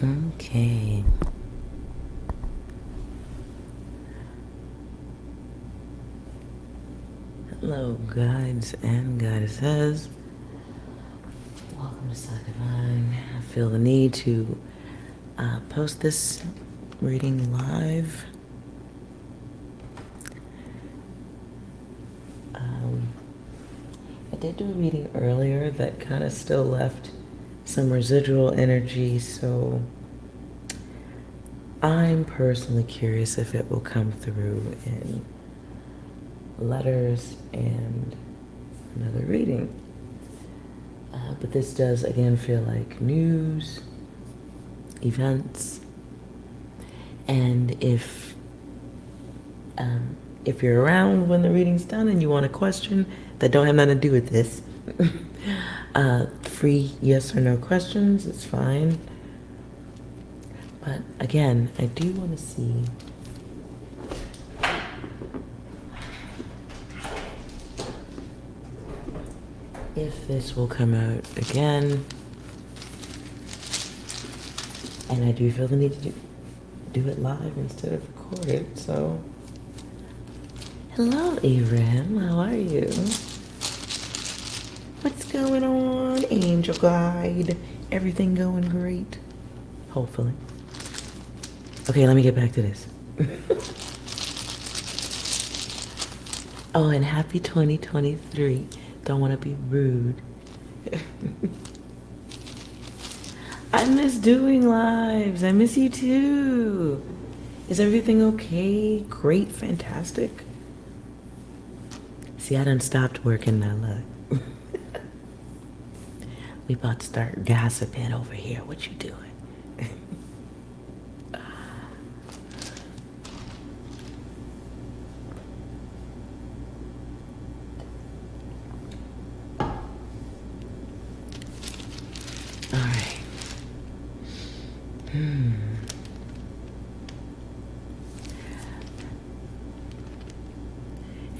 Okay. Hello, guides and goddesses. Welcome to Psi Divine. I feel the need to post this reading live. I did do a reading earlier that kind of still left some residual energy, so I'm personally curious if it will come through in letters and another reading. But this does again feel like news, events, and if you're around when the reading's done and you want a question that don't have nothing to do with this, free yes or no questions, it's fine. But again, I do want to see if this will come out again. And I do feel the need to do it live instead of record it, so. Hello, Abraham. How are you? What's going on, angel guide? Everything going great? Hopefully. Okay, let me get back to this. Oh, and happy 2023. Don't want to be rude. I miss doing lives. I miss you too. Is everything okay? Great, fantastic. See, I done stopped working now, look. We about to start gossiping over here. What you doing?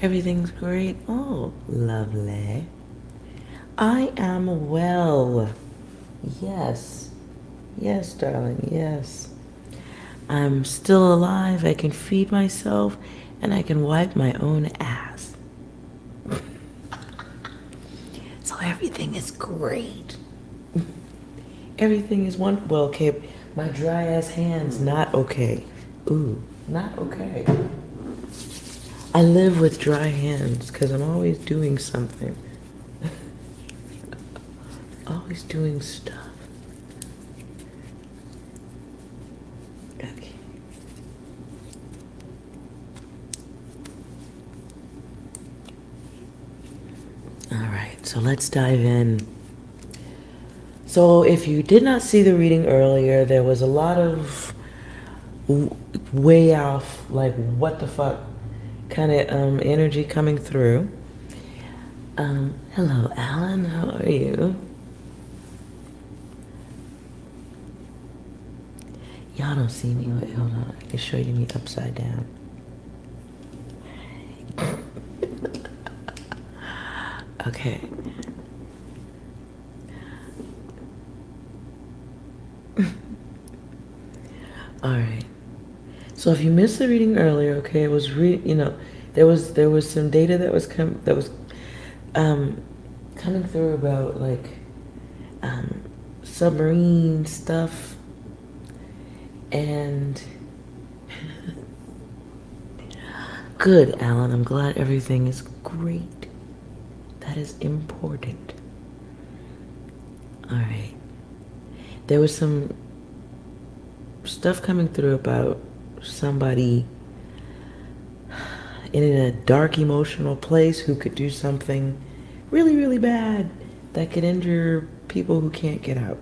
Everything's great. Oh, lovely. I am well. Yes. Yes, darling, yes. I'm still alive. I can feed myself and I can wipe my own ass. So everything is great. Everything is well, okay. My dry ass hands, not okay. Ooh, not okay. I live with dry hands because I'm always doing something. Always doing stuff. Okay. All right, so let's dive in. So if you did not see the reading earlier, there was a lot of way off, like what the fuck kind of energy coming through. Hello, Alan. How are you? Y'all don't see me. Wait, hold on. I can show you me upside down. Okay. All right. So if you missed the reading earlier, okay, it was there was some data that was coming through about like submarine stuff and good, Alan. I'm glad everything is great. That is important. All right. There was some stuff coming through about somebody in a dark emotional place who could do something really, really bad that could injure people who can't get out.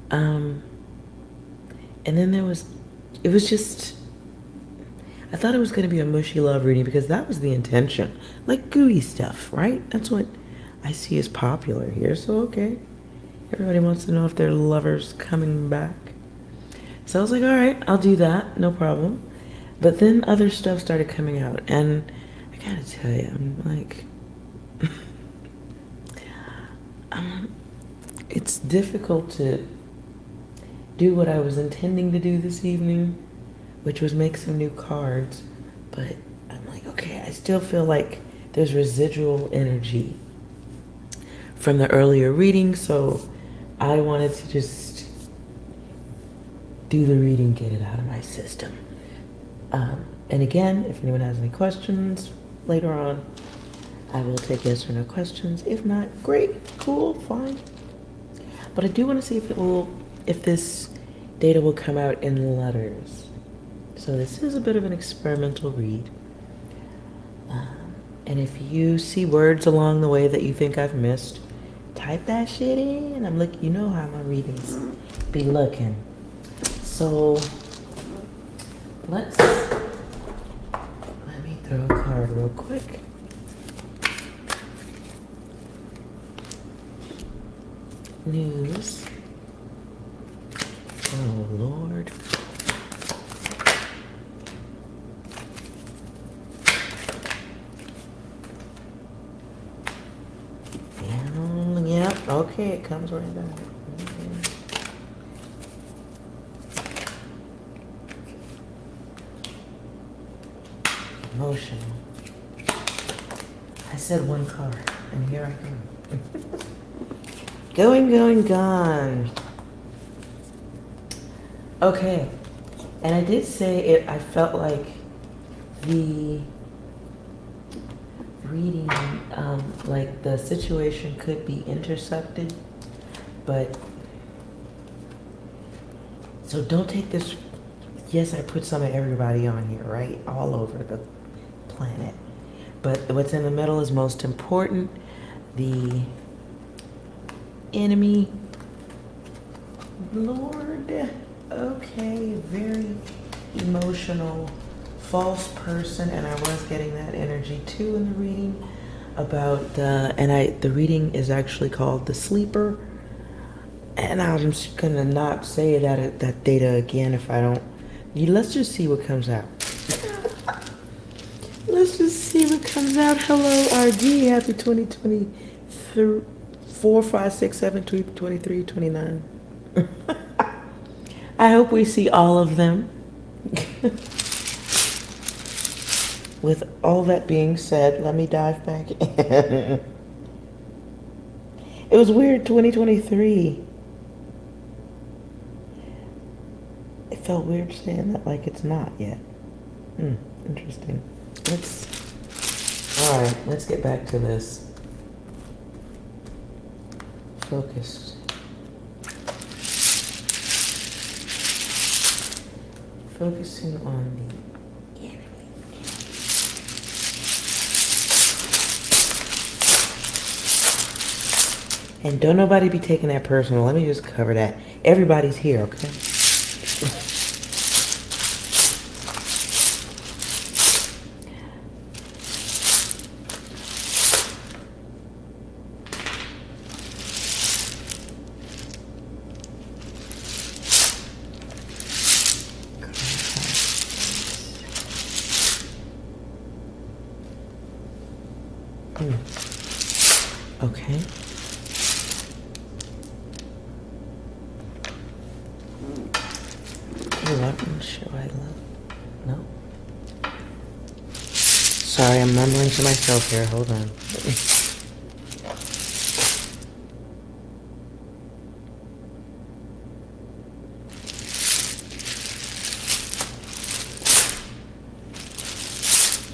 And then it was just, I thought it was going to be a mushy love reading because that was the intention. Like gooey stuff, right? That's what I see as popular here, so okay. Everybody wants to know if their lover's coming back. So I was like, all right, I'll do that, no problem. But then other stuff started coming out, and I gotta tell you, I'm like, it's difficult to do what I was intending to do this evening, which was make some new cards. But I'm like, okay, I still feel like there's residual energy from the earlier reading, so I wanted to just do the reading, get it out of my system. And again, if anyone has any questions later on, I will take yes or no questions. If not, great, cool, fine. But I do want to see if this data will come out in letters. So this is a bit of an experimental read. And if you see words along the way that you think I've missed, type that shit in. You know how my readings be looking. So let me throw a card real quick. News. Oh, Lord. Yep, okay, it comes right back. Emotional. I said one card, and here I come. Going, gone. Okay, and I did say it. I felt like the reading, like the situation could be intersected, but so don't take this. Yes, I put some of everybody on here, right? All over the planet. But what's in the middle is most important. The enemy. Lord. Okay, very emotional, false person, and I was getting that energy too in the reading about the reading is actually called The Sleeper. And I'm just gonna not say that data again if I don't. Let's just see what comes out. Let's just see what comes out. Hello, RD. Happy 2024, 5, 6, 7, 23, 29. I hope we see all of them. With all that being said, let me dive back in. It was weird, 2023. It felt weird saying that like it's not yet. Interesting. All right, let's get back to this. Focused. Focusing on the enemy. And don't nobody be taking that personal. Let me just cover that. Everybody's here, okay? Okay. What should I love? No. Sorry, I'm mumbling to myself here. Hold on.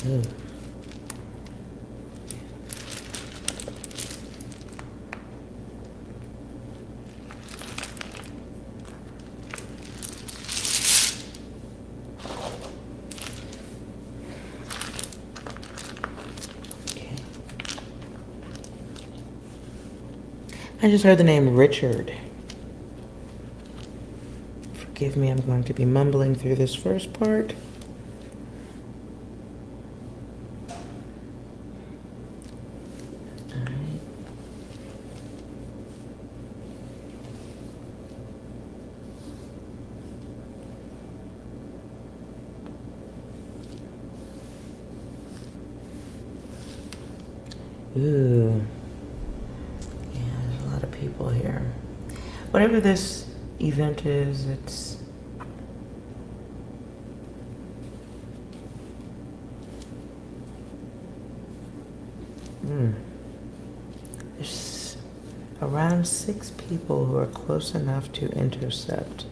Ooh. I just heard the name Richard. Forgive me, I'm going to be mumbling through this first part. All right. Ooh. People here. Whatever this event is. It's there's around 6 people who are close enough to intercept.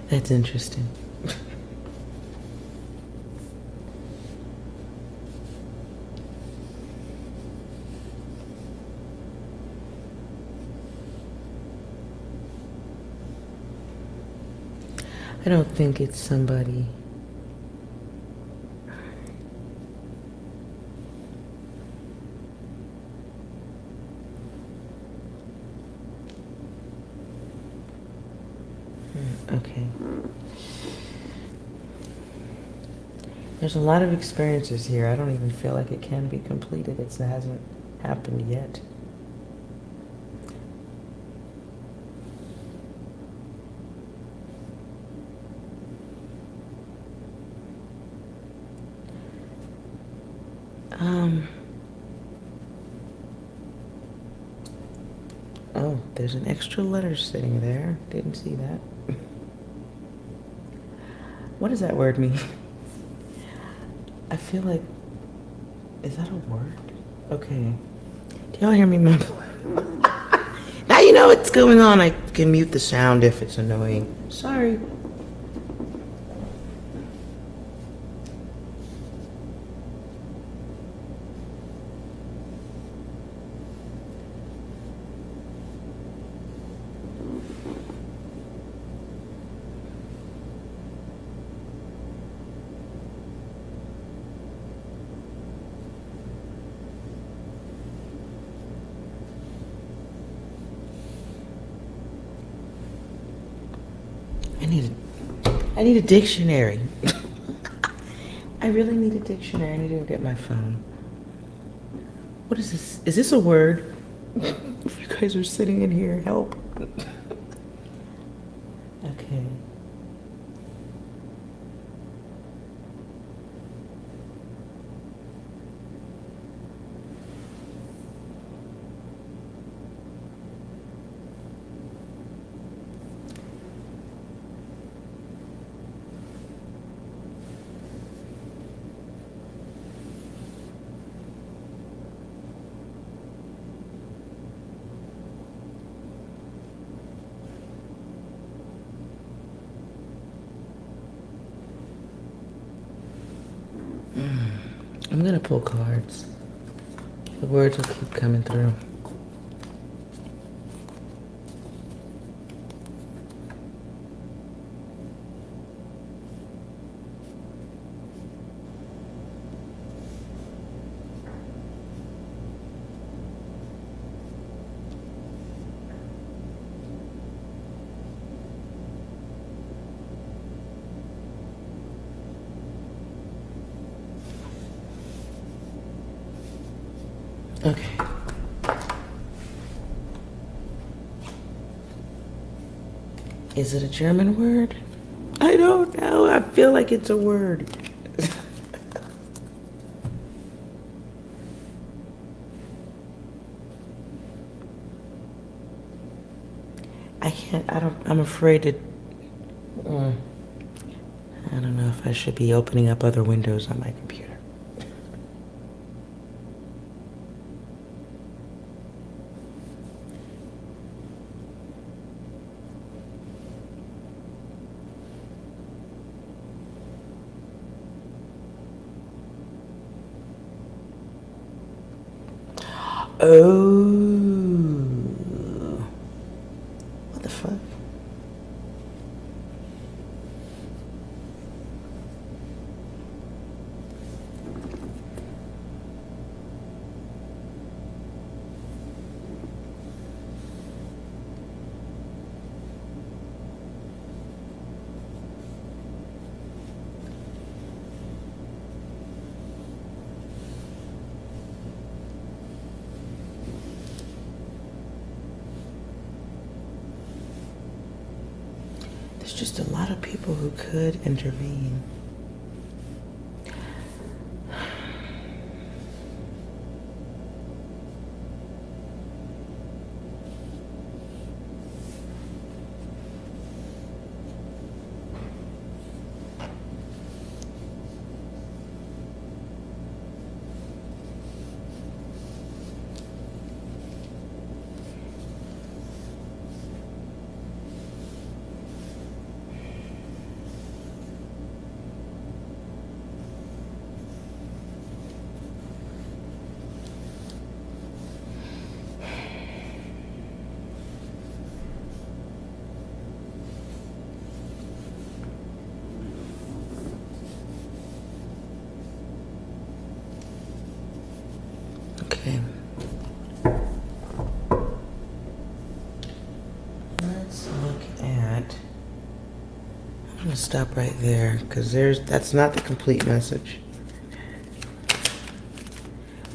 That's interesting. I don't think it's somebody. Okay. There's a lot of experiences here. I don't even feel like it can be completed. It hasn't happened yet. Oh, there's an extra letter sitting there. Didn't see that. What does that word mean? I feel like, is that a word? Okay. Do y'all hear me mumble? Now you know what's going on. I can mute the sound if it's annoying. Sorry. I need a dictionary. I really need a dictionary. I need to go get my phone. What is this? Is this a word? You guys are sitting in here. Help. Okay. I'm gonna pull cards. The words will keep coming through. Okay. Is it a German word? I don't know. I feel like it's a word. I'm afraid to. I don't know if I should be opening up other windows on my computer. Oh. What the fuck? just a lot of people who could intervene. Okay. Let's look at. I'm gonna stop right there because that's not the complete message.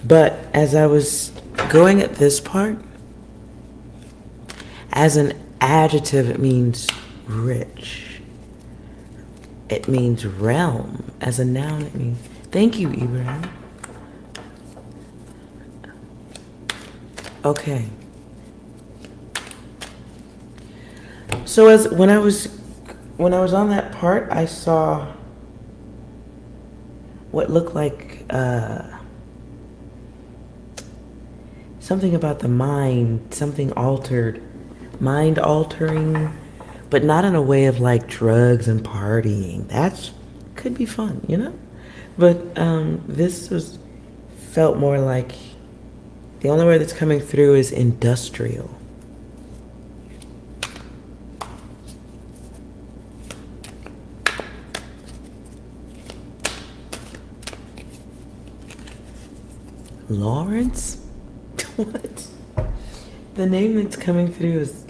But as I was going at this part, as an adjective, it means rich. It means realm. As a noun, it means. Thank you, Ibrahim. Okay. So when I was on that part, I saw what looked like something about the mind, something altered, mind altering, but not in a way of like drugs and partying. That could be fun, you know? But this felt more like the only word that's coming through is industrial. Lawrence? What? The name that's coming through is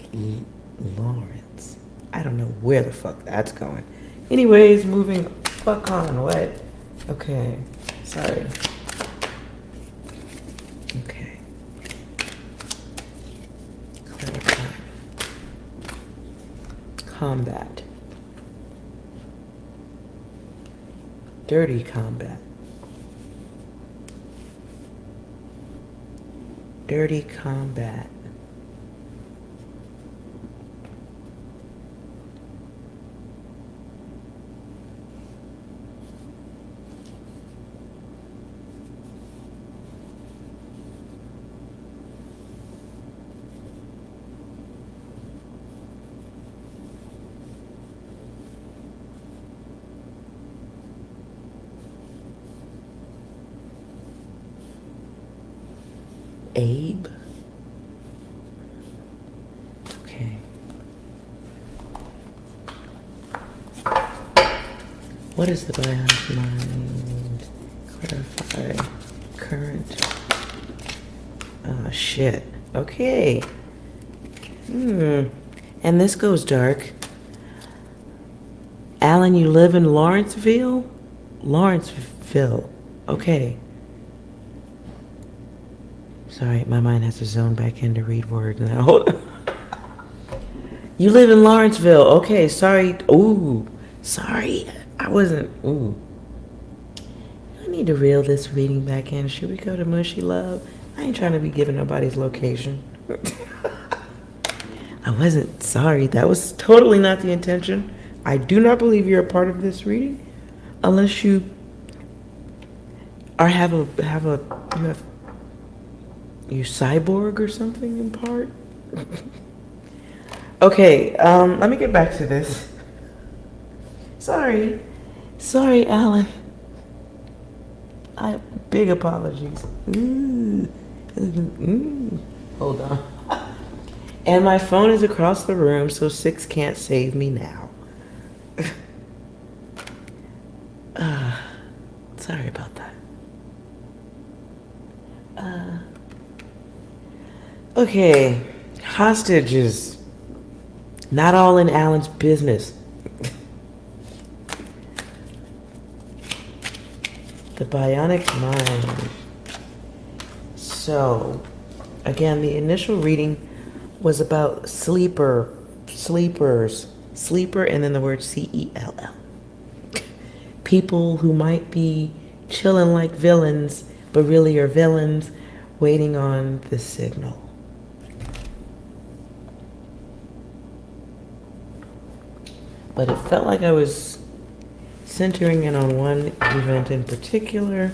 Lawrence. I don't know where the fuck that's going. Anyways, moving fuck on. What? Okay. Sorry. Okay. Clarify. Combat. Dirty combat. Dirty combat. Abe. Okay. What is the bionic mind? Clarify. Current. Oh, shit. Okay. And this goes dark. Alan, you live in Lawrenceville? Lawrenceville. Okay. Sorry, my mind has to zone back in to read words now. Hold on. You live in Lawrenceville. Okay, sorry. Ooh, sorry. I wasn't. Ooh. I need to reel this reading back in. Should we go to Mushy Love? I ain't trying to be giving nobody's location. I wasn't sorry. That was totally not the intention. I do not believe you're a part of this reading unless you are you cyborg or something in part. Okay, let me get back to this. Sorry, Alan. Big apologies. Hold on. And my phone is across the room, so 6 can't save me now. Sorry about that. Okay, hostages. Not all in Alan's business. The bionic mind. So, again, the initial reading was about sleepers. sleeper, and then the word C-E-L-L. People who might be chilling like villains, but really are villains waiting on the signal. But it felt like I was centering in on one event in particular.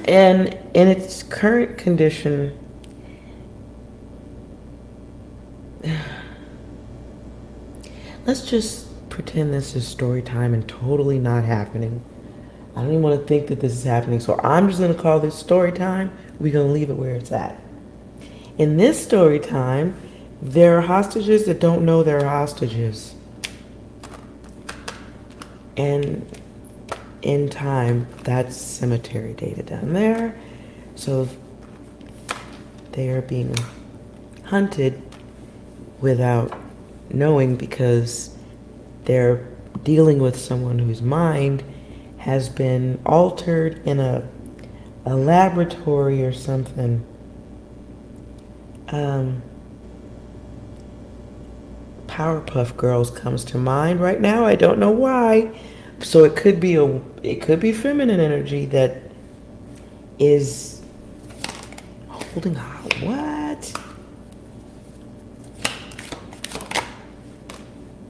And in its current condition, let's just pretend this is story time and totally not happening. I don't even want to think that this is happening, so I'm just going to call this story time. We're going to leave it where it's at. In this story time, there are hostages that don't know they're hostages. And in time, that's cemetery data down there. So they are being hunted without knowing, because they're dealing with someone whose mind has been altered in a laboratory or something. Powerpuff Girls comes to mind right now. I don't know why. So it could be feminine energy that is holding what?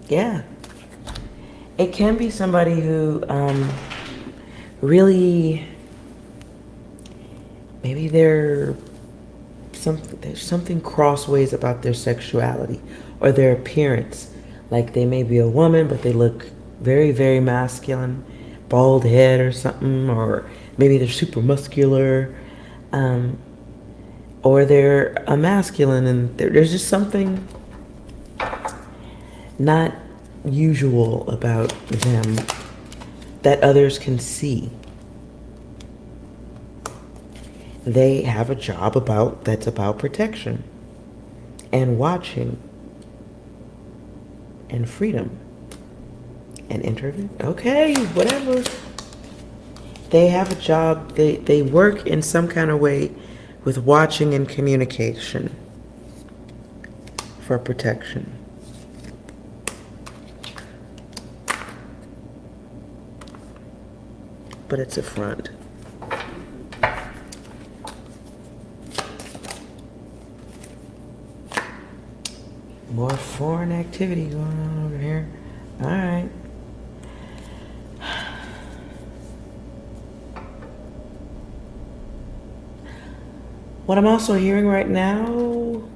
Yeah. It can be somebody who really, maybe there's something crossways about their sexuality or their appearance. Like they may be a woman, but they look very, very masculine, bald head or something, or maybe they're super muscular, or they're a masculine, and there's just something not usual about them that others can see. They have a job that's about protection and watching and freedom and interview. Okay, whatever. They have a job. They work in some kind of way with watching and communication for protection. But it's a front. More foreign activity going on over here. All right. What I'm also hearing right now, hold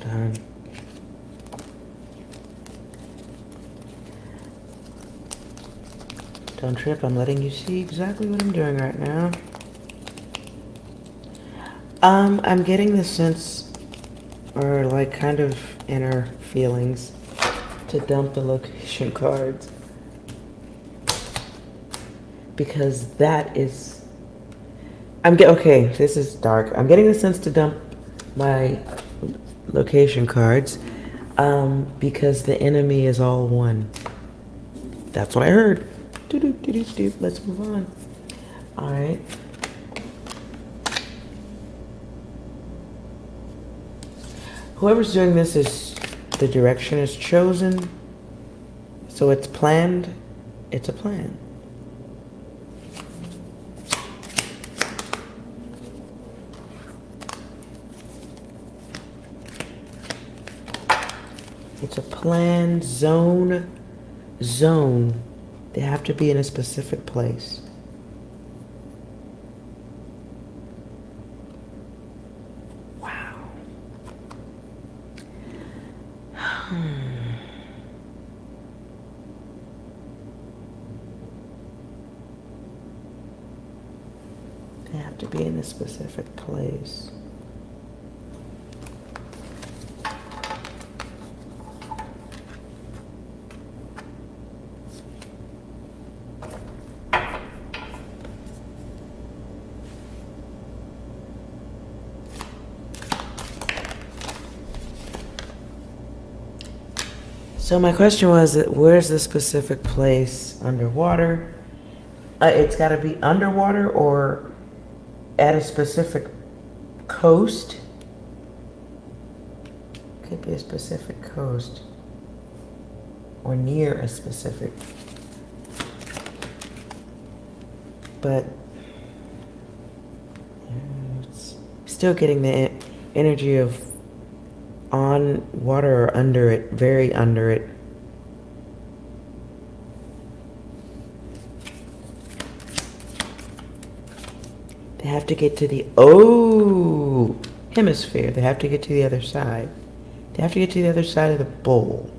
on. Don't trip, I'm letting you see exactly what I'm doing right now. I'm getting the sense, or like kind of inner feelings, to dump the location cards. Because that is, okay, this is dark. I'm getting the sense to dump my location cards, because the enemy is all one. That's what I heard. Let's move on. All right. Whoever's doing this the direction is chosen. So it's planned. It's a plan. It's a planned zone. They have to be in a specific place. Wow. They have to be in a specific place. So my question was, where's the specific place underwater? It's got to be underwater or at a specific coast. Could be a specific coast or near a specific. But it's still getting the energy of on water or under it, very under it. They have to get to the hemisphere. They have to get to the other side. They have to get to the other side of the bowl.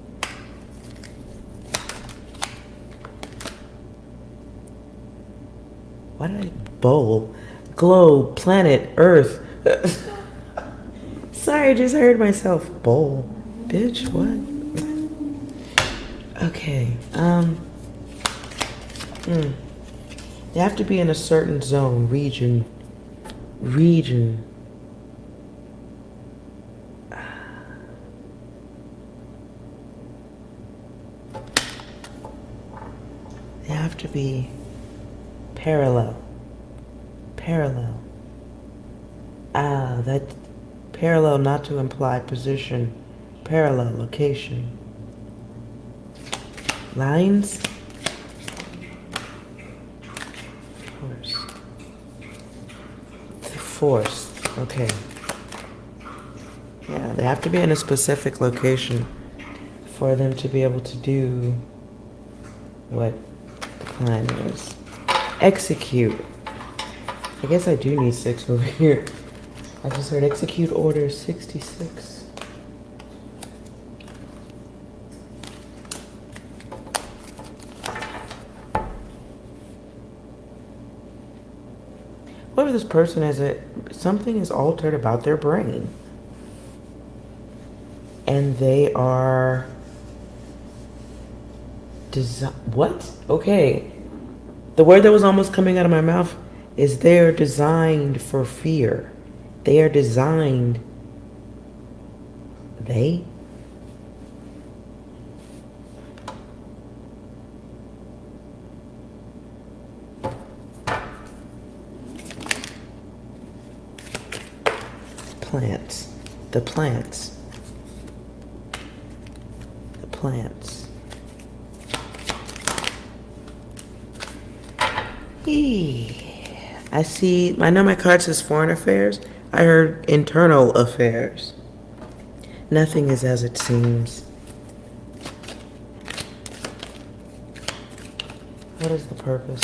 Why did I bowl? Globe, planet, Earth. Sorry, I just heard myself. Bowl. Bitch, what? Okay. They have to be in a certain zone, region. They have to be parallel. That parallel, not to imply position. Parallel, location. Lines. Force. Okay. Yeah, they have to be in a specific location for them to be able to do what the plan is. Execute. I guess I do need 6 over here. I just heard execute order 66. Whoever this person is, something is altered about their brain. And they are... What? Okay. The word that was almost coming out of my mouth is they're designed for fear. They are designed... They? Plants. The plants. The plants. I see, I know my card says foreign affairs. I heard internal affairs. Nothing is as it seems. What is the purpose?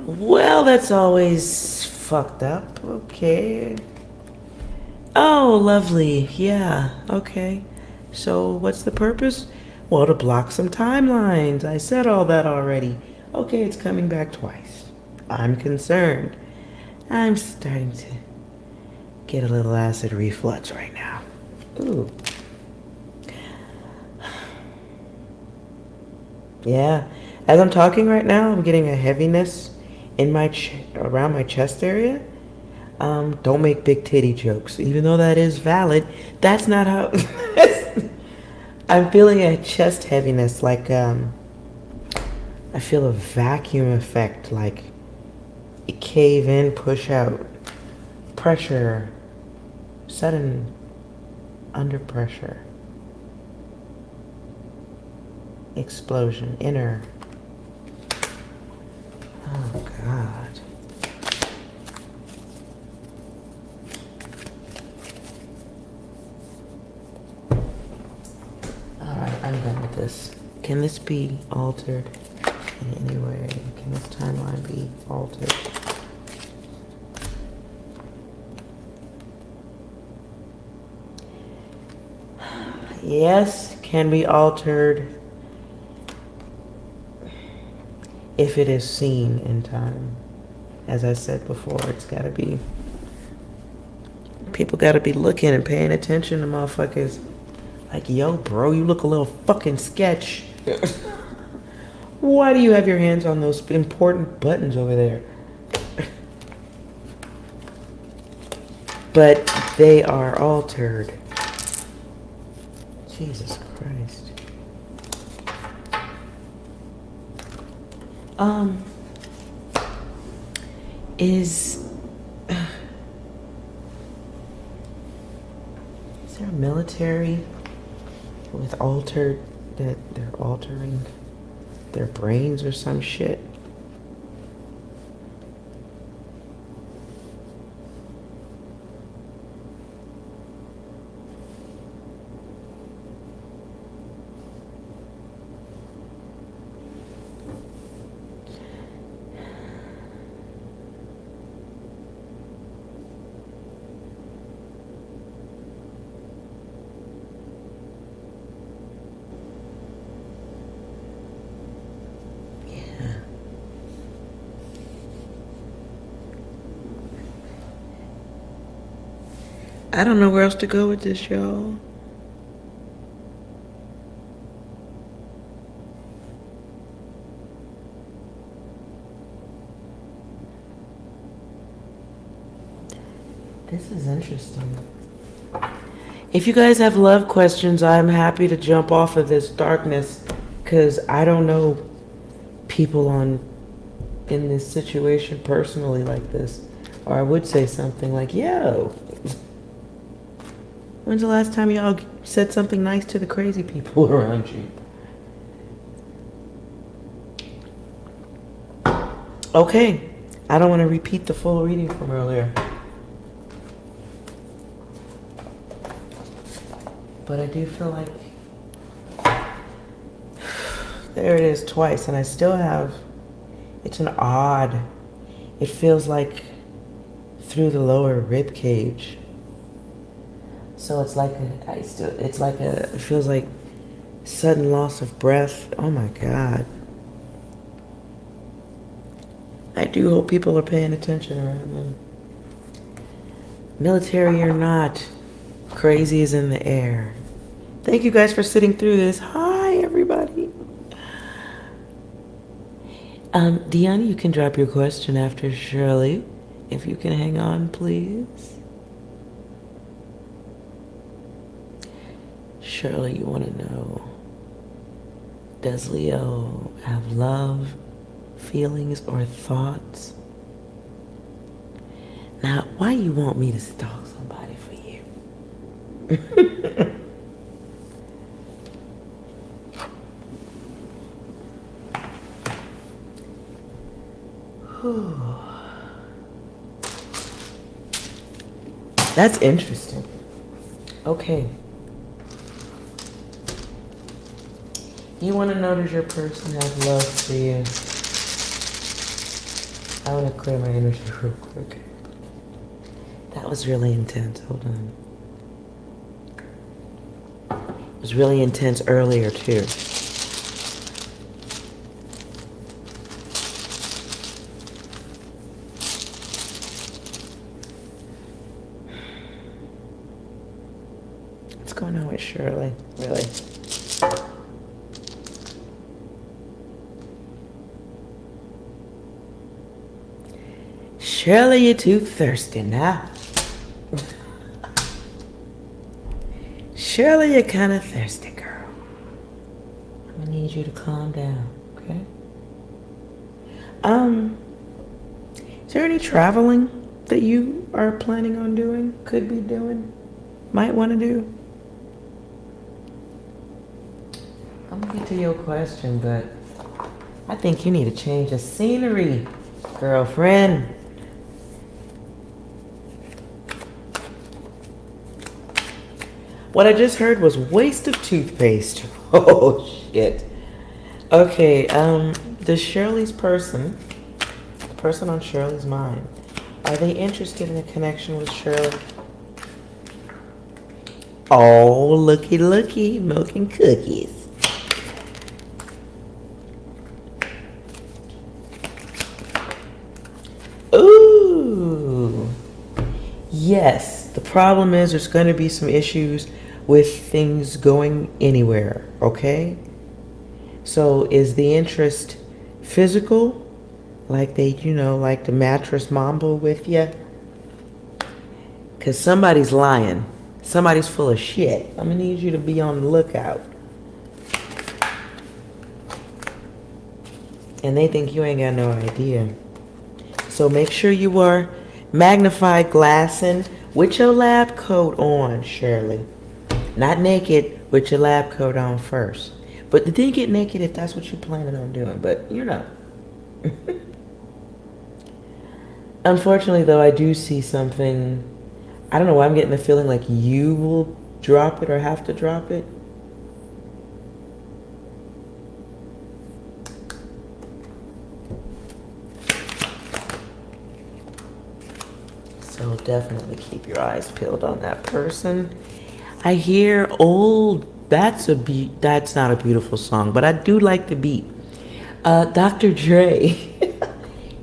Well, that's always fucked up. Okay. Oh, lovely. Yeah, okay. So what's the purpose? Well, to block some timelines. I said all that already. Okay, it's coming back twice. I'm concerned. I'm starting to get a little acid reflux right now. Ooh. Yeah. As I'm talking right now, I'm getting a heaviness in my around my chest area. Don't make big titty jokes, even though that is valid. That's not how. I'm feeling a chest heaviness, like I feel a vacuum effect, like a cave in, push out, pressure, sudden under pressure, explosion, inner. Oh God. Alright, I'm done with this. Can this be altered in any way? Can this timeline be altered? Yes, can be altered if it is seen in time. As I said before, it's gotta be, people gotta be looking and paying attention to motherfuckers. Like, yo, bro, you look a little fucking sketch. Why do you have your hands on those important buttons over there? But they are altered. Jesus Christ. Is there a military with altered, that they're altering their brains or some shit? I don't know where else to go with this, y'all. This is interesting. If you guys have love questions, I'm happy to jump off of this darkness, because I don't know people in this situation personally like this. Or I would say something like, yo, when's the last time y'all said something nice to the crazy people around you? Okay, I don't want to repeat the full reading from earlier. But I do feel like there it is twice, and I still have, it's an odd, it feels like through the lower rib cage. So it's like it feels like sudden loss of breath. Oh my God. I do hope people are paying attention around them. Military or not, crazy is in the air. Thank you guys for sitting through this. Hi, everybody. Deanna, you can drop your question after Shirley. If you can hang on, please. Shirley, you want to know, does Leo have love, feelings, or thoughts? Now, why you want me to stalk somebody for you? That's interesting. Okay. You want to know, does your person have love for you? I want to clear my energy real quick. That was really intense. Hold on. It was really intense earlier, too. What's going on with Shirley? Really? Shirley, you're too thirsty now. Shirley, you're kind of thirsty, girl. I'm gonna need you to calm down, okay? Is there any traveling that you are planning on doing, could be doing, might want to do? I'm gonna get to your question, but I think you need a change of scenery, girlfriend. What I just heard was waste of toothpaste. Oh, shit. Okay, does Shirley's person, the person on Shirley's mind, are they interested in a connection with Shirley? Oh, looky, looky, milk and cookies. Ooh. Yes, the problem is there's going to be some issues with things going anywhere, okay? So is the interest physical? Like they, like the mattress mambo with you? Because somebody's lying. somebody's full of shit. I'm gonna need you to be on the lookout. And they think you ain't got no idea. So make sure you are magnified glassing with your lab coat on, Shirley. Not naked, with your lab coat on first. But then get naked if that's what you're planning on doing. But, you know. Unfortunately, though, I do see something. I don't know why I'm getting the feeling like you will drop it or have to drop it. So definitely keep your eyes peeled on that person. I hear old. That's not a beautiful song, but I do like the beat. Dr. Dre,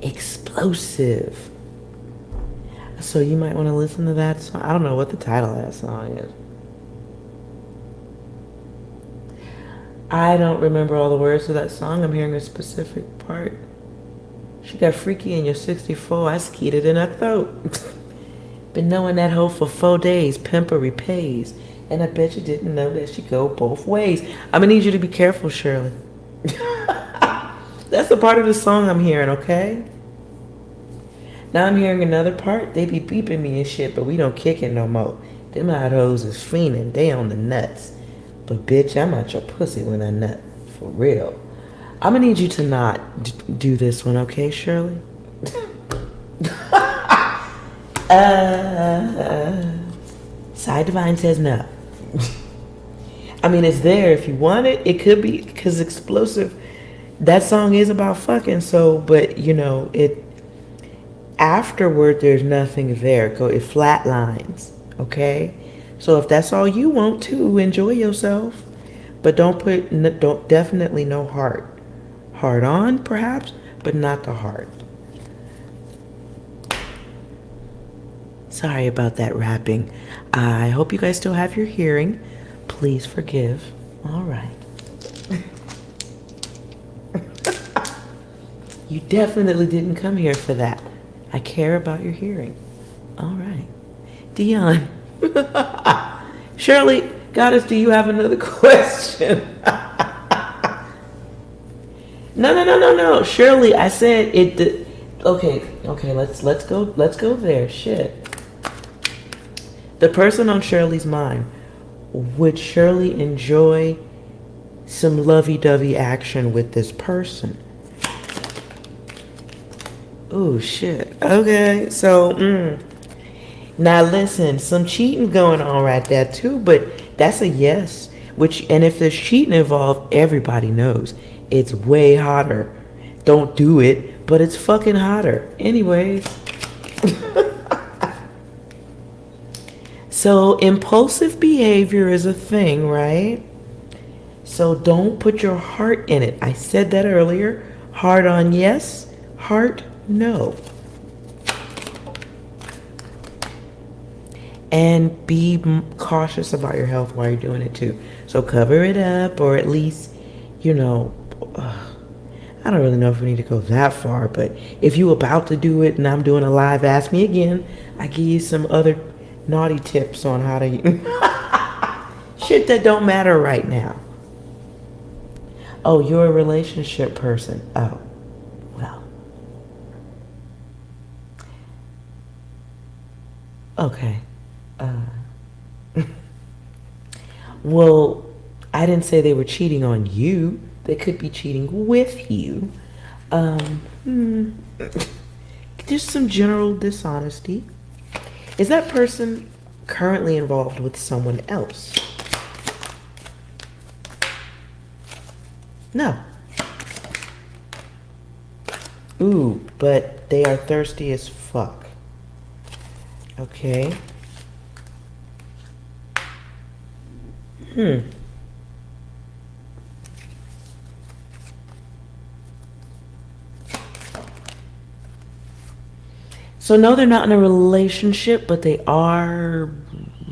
Explosive. So you might want to listen to that song. I don't know what the title of that song is. I don't remember all the words to that song. I'm hearing a specific part. She got freaky in your 64. I skied it in her throat. Been knowing that hoe for 4 days. Pimper repays. And I bet you didn't know that she go both ways. I'm going to need you to be careful, Shirley. That's the part of the song I'm hearing, okay? Now I'm hearing another part. They be beeping me and shit, but we don't kick it no more. Them hot hoes is fiending. They on the nuts. But bitch, I'm out your pussy when I nut. For real. I'm going to need you to not do this one, okay, Shirley? Psi Divine says no. I mean, it's there if you want it. It could be, because Explosive, that song is about fucking, so, but, you know, it, afterward, there's nothing there. It flatlines, okay? So if that's all you want to, enjoy yourself. But don't definitely no heart. Heart on, perhaps, but not the heart. Sorry about that rapping. I hope you guys still have your hearing. Please forgive. All right. You definitely didn't come here for that. I care about your hearing. All right. Dion. Shirley, Goddess, do you have another question? No. Shirley, I said it. Okay. Let's go there. Shit. The person on Shirley's mind, would Shirley enjoy some lovey-dovey action with this person? Oh shit. Okay, so now listen, some cheating going on right there too, but that's a yes. And if there's cheating involved, everybody knows it's way hotter. Don't do it, but it's fucking hotter. Anyways. So impulsive behavior is a thing, right? So don't put your heart in it. I said that earlier. Heart on yes, heart no. And be cautious about your health while you're doing it too. So cover it up, or at least, you know, I don't really know if we need to go that far, but if you're about to do it and I'm doing a live Ask Me Again, I give you some other naughty tips on how to shit that don't matter right now. Oh, you're a relationship person. Oh, well. Okay. Well, I didn't say they were cheating on you. They could be cheating with you. Just some general dishonesty. Is that person currently involved with someone else? No. Ooh, but they are thirsty as fuck. Okay. So no, they're not in a relationship, but they are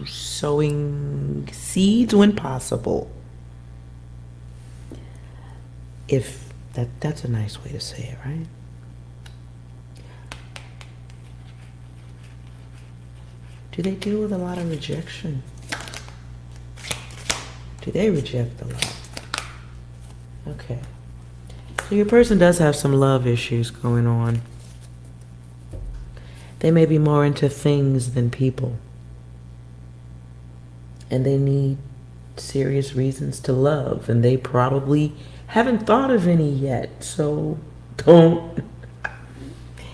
sowing seeds when possible. If that's a nice way to say it, right? Do they deal with a lot of rejection? Do they reject a lot? Okay. So your person does have some love issues going on. They may be more into things than people. And they need serious reasons to love. And they probably haven't thought of any yet. So don't.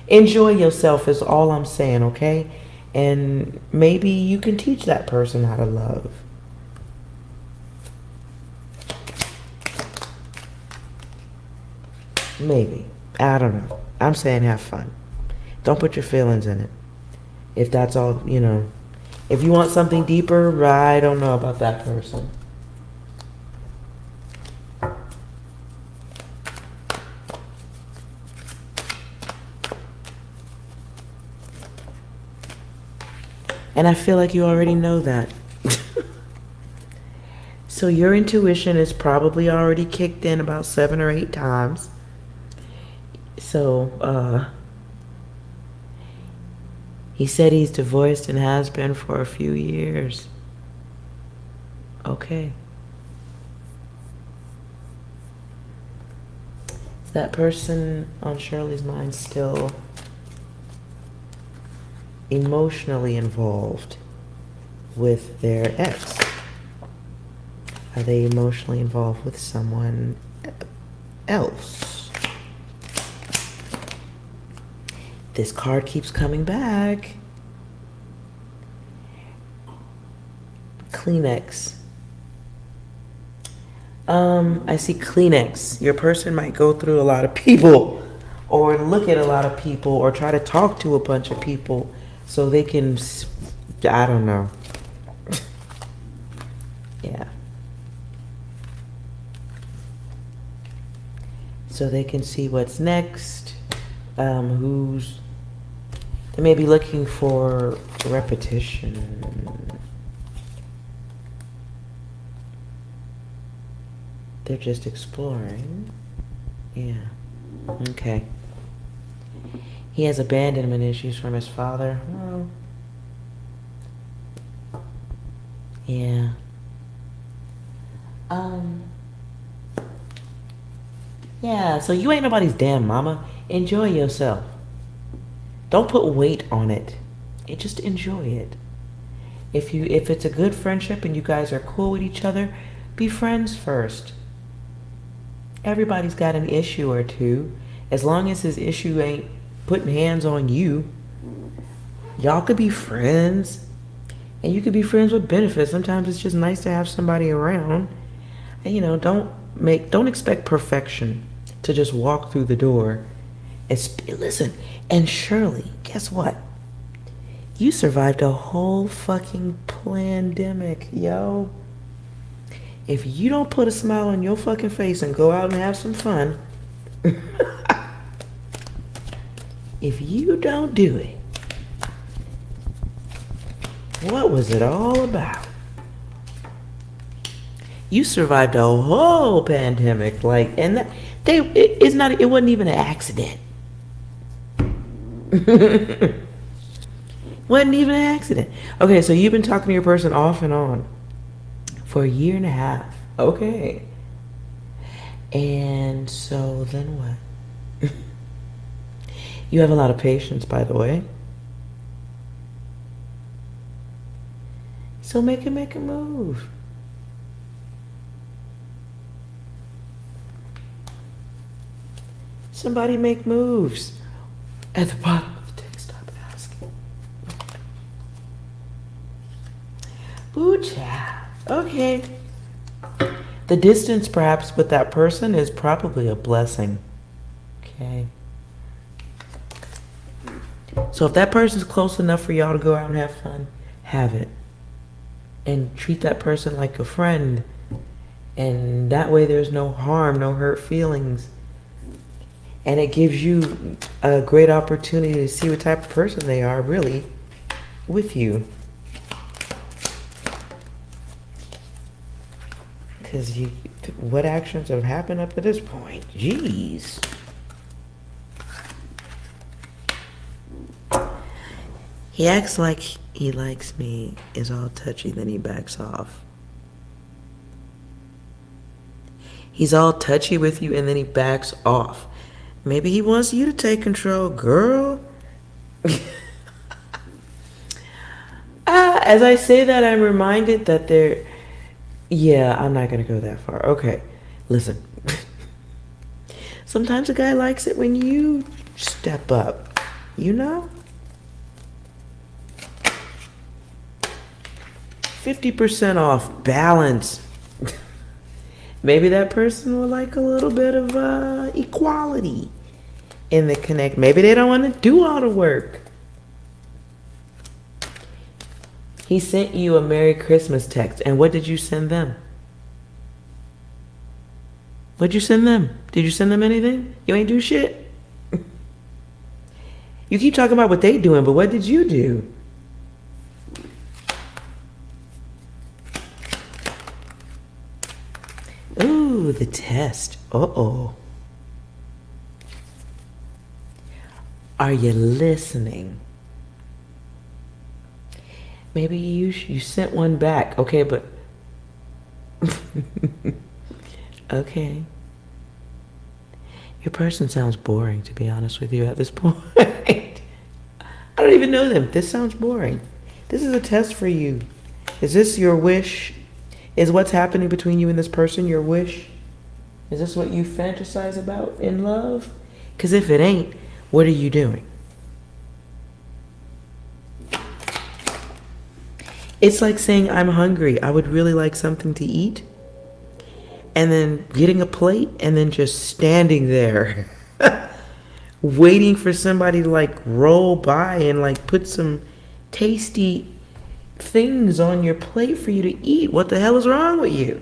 Enjoy yourself is all I'm saying, okay? And maybe you can teach that person how to love. Maybe. I don't know. I'm saying have fun. Don't put your feelings in it. If that's all, you know. If you want something deeper, I don't know about that person. And I feel like you already know that. So your intuition is probably already kicked in about 7 or 8 times. So, he said he's divorced and has been for a few years. Okay. Is that person on Shirley's mind still emotionally involved with their ex? Are they emotionally involved with someone else? This card keeps coming back. Kleenex. I see Kleenex. Your person might go through a lot of people or look at a lot of people or try to talk to a bunch of people so they can, I don't know. Yeah. So they can see what's next. They may be looking for repetition. They're just exploring. Yeah. Okay. He has abandonment issues from his father. Oh. Yeah. Yeah, so you ain't nobody's damn mama. Enjoy yourself. Don't put weight on it. Just enjoy it. If it's a good friendship and you guys are cool with each other, be friends first. Everybody's got an issue or two. As long as his issue ain't putting hands on you, y'all could be friends. And you could be friends with benefits. Sometimes it's just nice to have somebody around. And you know, don't expect perfection to just walk through the door. Listen, and Shirley, guess what? You survived a whole fucking pandemic, yo. If you don't put a smile on your fucking face and go out and have some fun, if you don't do it, what was it all about? You survived a whole pandemic, and it wasn't even an accident. Wasn't even an accident. Okay, so you've been talking to your person off and on for 1.5 years. Okay. And so then what? You have a lot of patience, by the way. So make a move. Somebody make moves. At the bottom of the text, stop asking. Ooh, child. Okay. The distance, perhaps, with that person is probably a blessing. Okay. So if that person's close enough for y'all to go out and have fun, have it. And treat that person like a friend. And that way there's no harm, no hurt feelings. And it gives you a great opportunity to see what type of person they are, really, with you. Because what actions have happened up to this point? Jeez. He acts like he likes me, is all touchy, then he backs off. He's all touchy with you and then he backs off. Maybe he wants you to take control, girl. As I say that, I'm reminded that yeah, I'm not going to go that far. Okay, listen. Sometimes a guy likes it when you step up, you know? 50% off balance. Maybe that person will like a little bit of equality in the connect. Maybe they don't want to do all the work. He sent you a Merry Christmas text, and what did you send them? What'd you send them? Did you send them anything? You ain't do shit. You keep talking about what they doing, but what did you do? Ooh, the test. Uh-oh. Are you listening? Maybe you sent one back. Okay, but... Okay. Your person sounds boring, to be honest with you, at this point. I don't even know them. This sounds boring. This is a test for you. Is this your wish? Is what's happening between you and this person your wish? Is this what you fantasize about in love? Because if it ain't, what are you doing? It's like saying, I'm hungry. I would really like something to eat. And then getting a plate and then just standing there waiting for somebody to like roll by and like put some tasty things on your plate for you to eat. What the hell is wrong with you?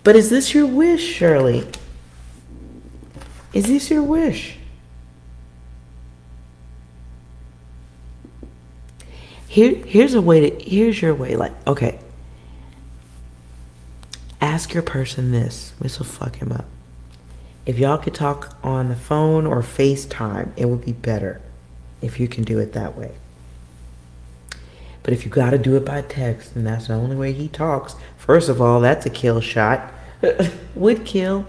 But is this your wish, Shirley? Is this your wish? Here's your way, like, okay. Ask your person this. This will fuck him up. If y'all could talk on the phone or FaceTime, it would be better if you can do it that way. But if you gotta do it by text, and that's the only way he talks, first of all, that's a kill shot. Would kill.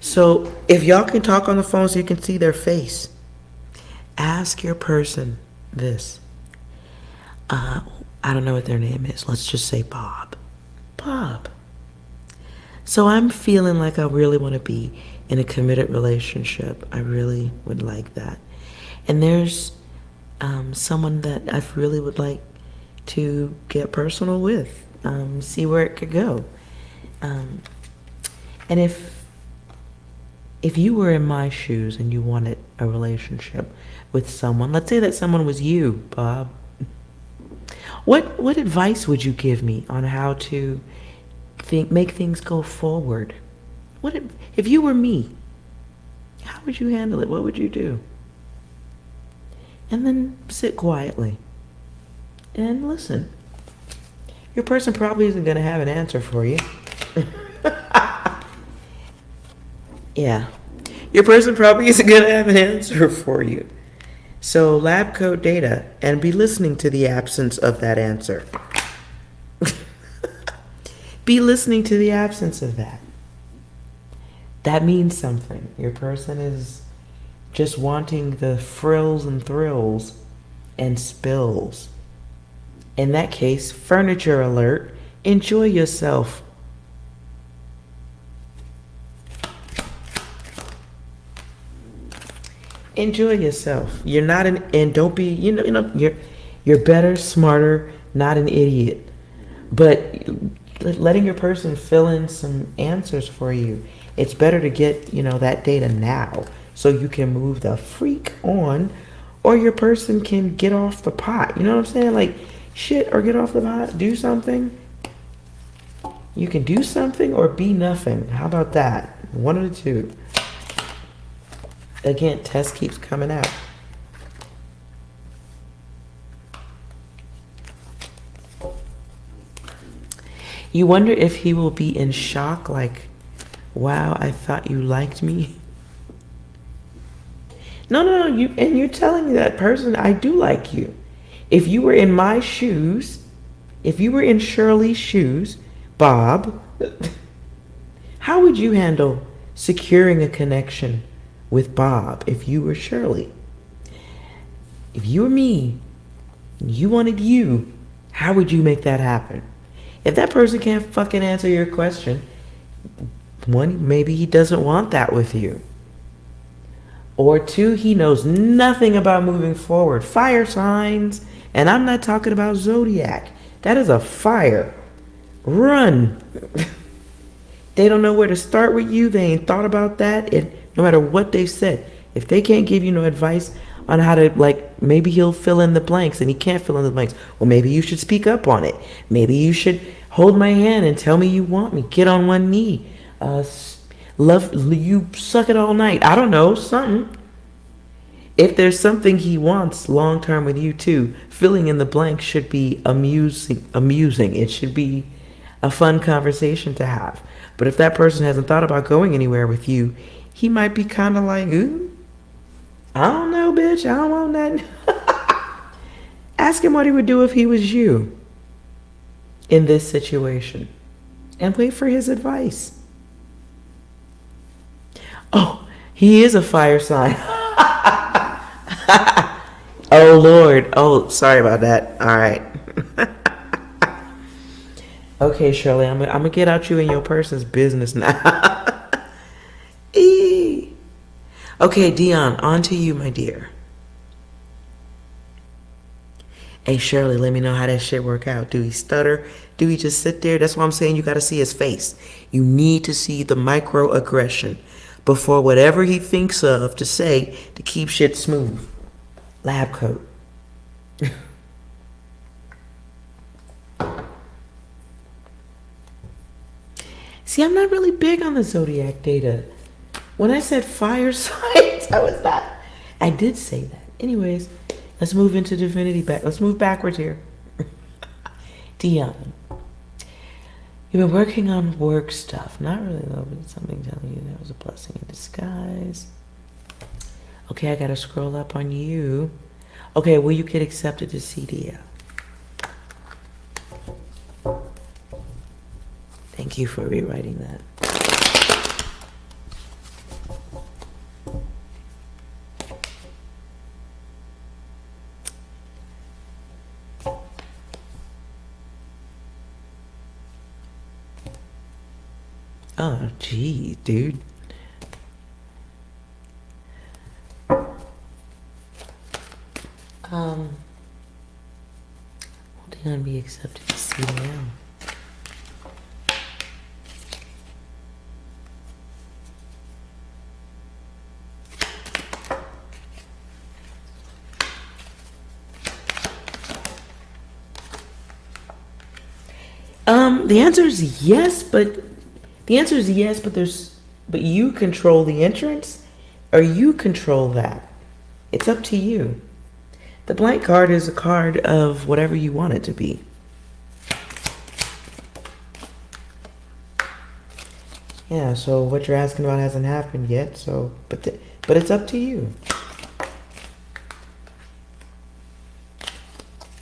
So if y'all can talk on the phone so you can see their face, ask your person this. I don't know what their name is. Let's just say Bob. Bob. So I'm feeling like I really want to be in a committed relationship. I really would like that. And there's someone that I really would like to get personal with, see where it could go. And if you were in my shoes and you wanted a relationship with someone, let's say that someone was you, Bob. What advice would you give me on how to make things go forward? If you were me, how would you handle it? What would you do? And then sit quietly and listen. Your person probably isn't going to have an answer for you. Yeah. Your person probably isn't going to have an answer for you. So lab coat data and be listening to the absence of that answer. Be listening to the absence of that. That means something. Your person is just wanting the frills and thrills and spills. In that case, furniture alert, enjoy yourself. Enjoy yourself. You're not and don't be, you're better, smarter, not an idiot. But letting your person fill in some answers for you, it's better to get, that data now so you can move the freak on, or your person can get off the pot. You know what I'm saying? Like, shit, or get off the pot, do something. You can do something or be nothing. How about that? One of the two. Again, test keeps coming out. You wonder if he will be in shock, like, wow, I thought you liked me. No, no, no. You're telling that person I do like you. If you were in my shoes, if you were in Shirley's shoes, Bob, how would you handle securing a connection with Bob if you were Shirley? If you were me, and you wanted you, how would you make that happen? If that person can't fucking answer your question, one, maybe he doesn't want that with you. Or two, he knows nothing about moving forward. Fire signs. And I'm not talking about zodiac. That is a fire. Run. They don't know where to start with you. They ain't thought about that. And no matter what they've said, if they can't give you no advice on how to, like, maybe he'll fill in the blanks and he can't fill in the blanks. Well, maybe you should speak up on it. Maybe you should hold my hand and tell me you want me. Get on one knee. Love you, suck it all night. I don't know, something. If there's something he wants long term with you too, filling in the blank should be amusing. It should be a fun conversation to have. But if that person hasn't thought about going anywhere with you, he might be kind of like, ooh, I don't know, bitch. I don't want that. Ask him what he would do if he was you in this situation. And wait for his advice. Oh, he is a fire sign. Oh, Lord. Oh, sorry about that. All right. Okay, Shirley, I'm going to get out you and your person's business now. Eee. Okay, Dion, on to you, my dear. Hey, Shirley, let me know how that shit work out. Do he stutter? Do he just sit there? That's why I'm saying you got to see his face. You need to see the microaggression before whatever he thinks of to say to keep shit smooth. Lab coat. See, I'm not really big on the zodiac data. When I said fire signs, I was not. I did say that. Anyways, let's move into divinity back. Let's move backwards here. Dion, you've been working on work stuff. Not really though, but something telling you that was a blessing in disguise. Okay, I gotta scroll up on you. Okay, will you get accepted to CDL? Thank you for rewriting that. Oh, gee, dude. Holding on to be accepted to CDL. The answer is yes, but but you control the entrance, or you control that. It's up to you. The blank card is a card of whatever you want it to be. Yeah, so what you're asking about hasn't happened yet, so but it's up to you.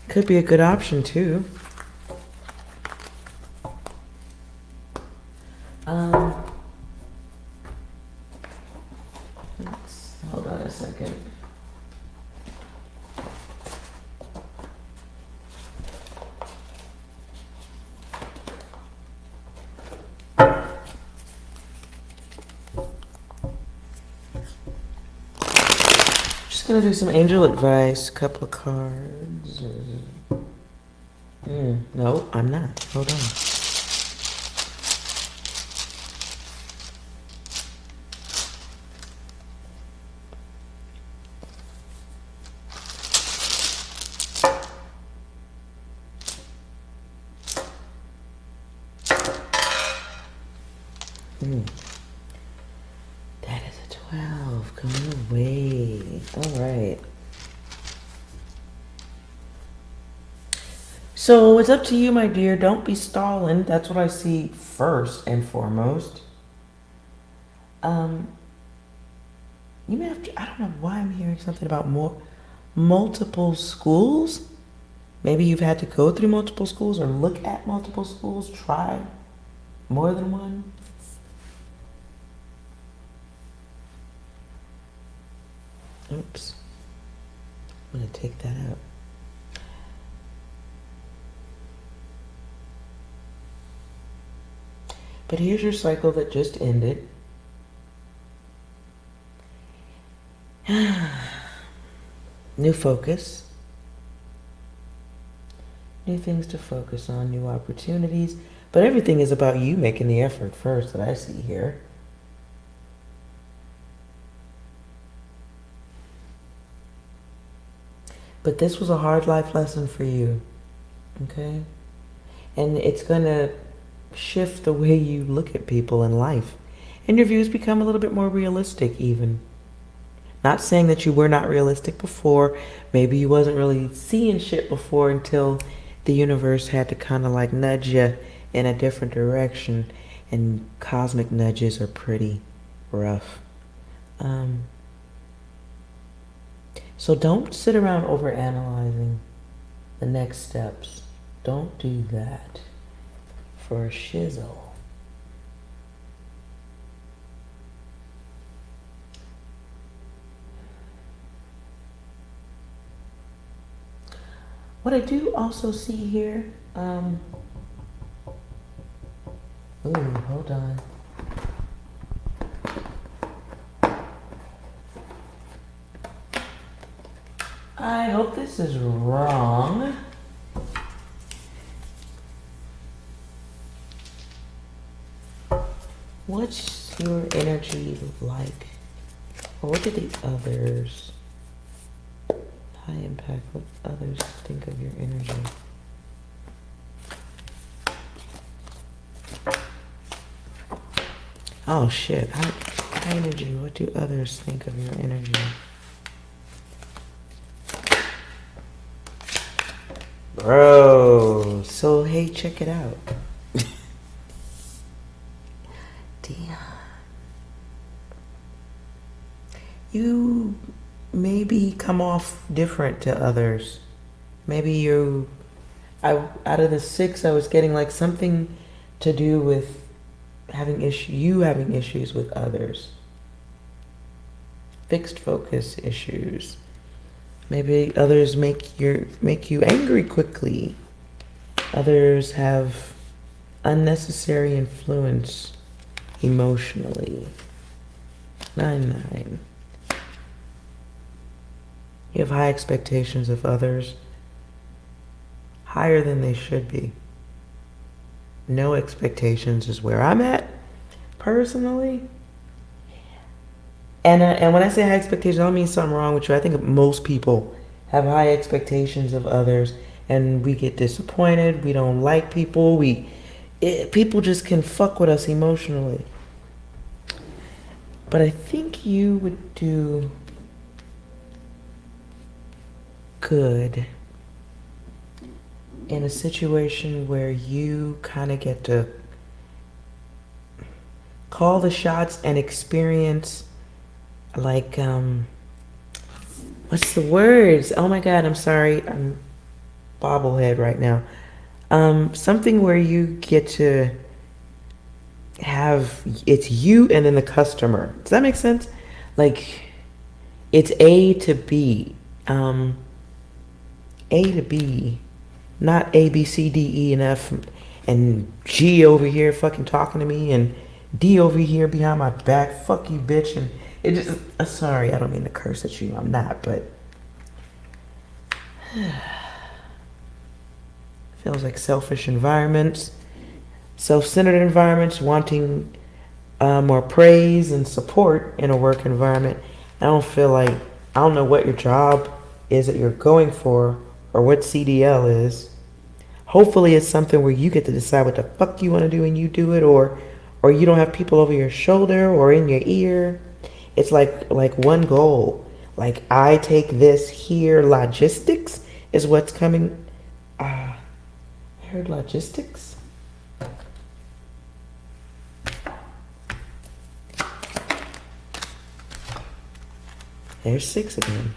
Could be a good option too. Hold on a second. Just gonna do some angel advice, a couple of cards. No, I'm not. Hold on. That is a 12. Come away. All right. So it's up to you, my dear. Don't be stalling. That's what I see first and foremost. You may have to, I don't know why I'm hearing something about multiple schools. Maybe you've had to go through multiple schools or look at multiple schools, try more than one. Oops. I'm going to take that out. But here's your cycle that just ended. New focus. New things to focus on, new opportunities. But everything is about you making the effort first that I see here. But this was a hard life lesson for you, okay? And it's going to shift the way you look at people in life. And your views become a little bit more realistic even. Not saying that you were not realistic before. Maybe you wasn't really seeing shit before until the universe had to kind of like nudge you in a different direction. And cosmic nudges are pretty rough. So don't sit around overanalyzing the next steps. Don't do that for a shizzle. What I do also see here, ooh, hold on. I hope this is wrong. What's your energy like? Or what do the others, high impact, what others think of your energy? Oh shit, high energy, what do others think of your energy? Bro, so hey, check it out. Damn. You maybe come off different to others. Maybe out of the 6, I was getting like something to do with having issues with others. Fixed focus issues. Maybe others make you angry quickly. Others have unnecessary influence emotionally. 9-9. You have high expectations of others, higher than they should be. No expectations is where I'm at, personally. And when I say high expectations, I don't mean something wrong with you. I think most people have high expectations of others, and we get disappointed. We don't like people. People just can fuck with us emotionally. But I think you would do good in a situation where you kind of get to call the shots and experience, like, what's the words? Oh my God, I'm sorry. I'm bobblehead right now. Something where you get to have, it's you and then the customer. Does that make sense? Like, it's A to B. A to B. Not A, B, C, D, E, and F, and G over here fucking talking to me, and D over here behind my back, fuck you, bitch, and it just, sorry, I don't mean to curse at you, I'm not, but feels like selfish environments, self-centered environments, wanting more praise and support in a work environment. I don't know what your job is that you're going for, or what CDL is. Hopefully it's something where you get to decide what the fuck you want to do and you do it, or you don't have people over your shoulder or in your ear. It's like one goal. Like, I take this here. Logistics is what's coming. I heard logistics. There's 6 again.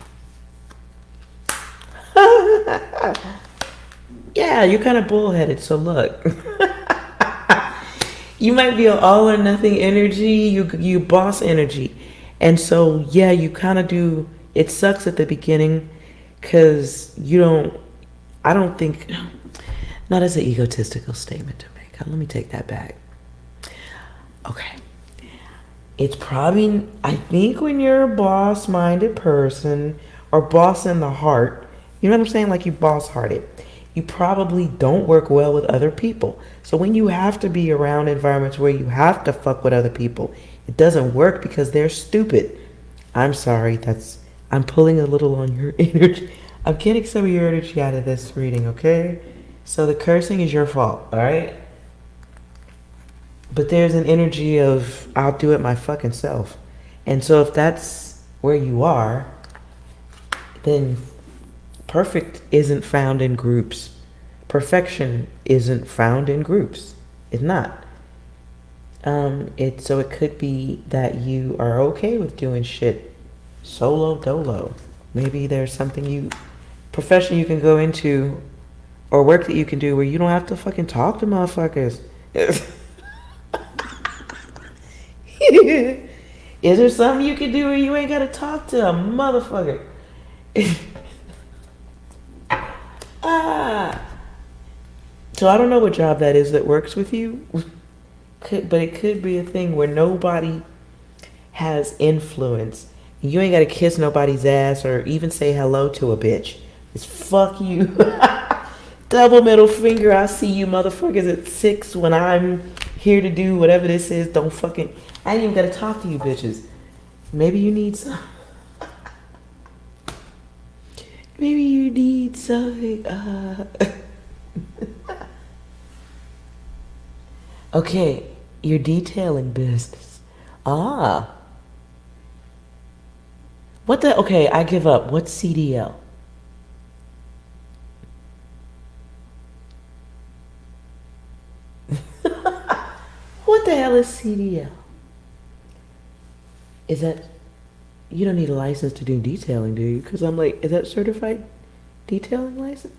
Yeah, you're kind of bullheaded, so look. You might be an all or nothing energy, you boss energy. And so, yeah, you kind of do, it sucks at the beginning because I don't think, not as an egotistical statement to make. Let me take that back. Okay. It's probably, I think when you're a boss-minded person or boss in the heart, you know what I'm saying? Like you boss-hearted. You probably don't work well with other people. So when you have to be around environments where you have to fuck with other people, it doesn't work because they're stupid. I'm sorry, I'm pulling a little on your energy. I'm getting some of your energy out of this reading, okay? So the cursing is your fault, all right? But there's an energy of, I'll do it my fucking self. And so if that's where you are, then perfect isn't found in groups. Perfection isn't found in groups. It's not. So it could be that you are okay with doing shit solo dolo. Maybe there's profession you can go into or work that you can do where you don't have to fucking talk to motherfuckers. Is there something you can do where you ain't gotta talk to a motherfucker? So I don't know what job that is that works with you, but it could be a thing where nobody has influence. You ain't gotta kiss nobody's ass or even say hello to a bitch. It's fuck you. Double middle finger, I see you motherfuckers at 6 when I'm here to do whatever this is. I ain't even gotta talk to you bitches. Maybe you need some. Maybe you need something. Okay, your detailing business. What okay, I give up. What's CDL? What the hell is CDL? Is that, you don't need a license to do detailing, do you? Because I'm like, is that certified detailing license?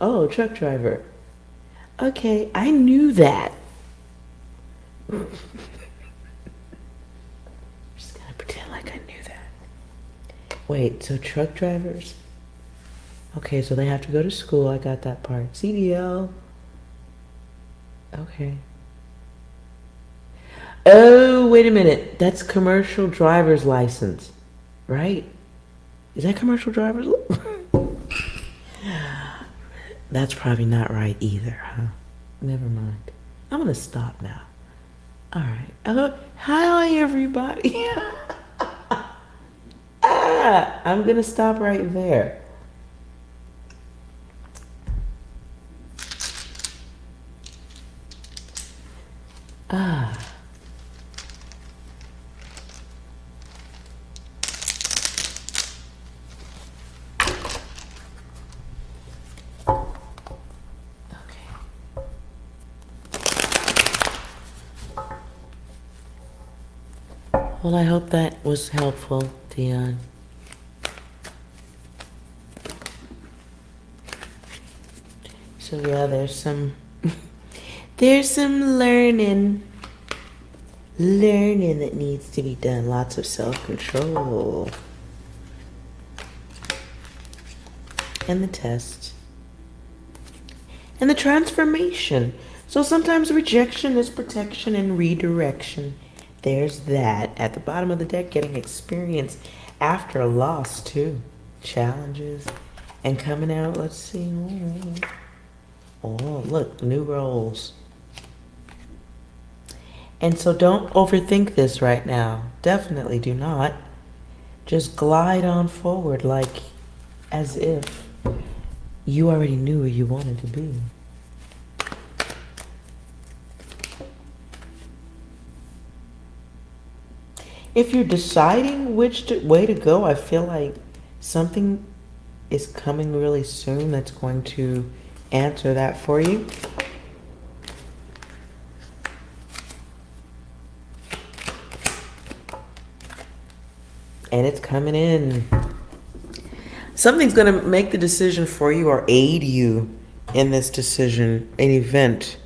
Oh, truck driver. Okay, I knew that. Just gonna pretend like I knew that. Wait, so truck drivers? Okay, so they have to go to school. I got that part. CDL. Okay. Oh, wait a minute. That's commercial driver's license, right? Is that commercial driver's? That's probably not right either, huh? Never mind. I'm gonna stop now. All right. Hi, everybody. I'm gonna stop right there. Well, I hope that was helpful, Dion. So yeah, there's some learning that needs to be done. Lots of self-control. And the test. And the transformation. So sometimes rejection is protection and redirection. There's that. At the bottom of the deck, getting experience after a loss, too. Challenges. And coming out, let's see. Oh, look, new roles. And so don't overthink this right now. Definitely do not. Just glide on forward like as if you already knew where you wanted to be. If you're deciding which way to go, I feel like something is coming really soon that's going to answer that for you. And it's coming in. Something's going to make the decision for you or aid you in this decision, an event.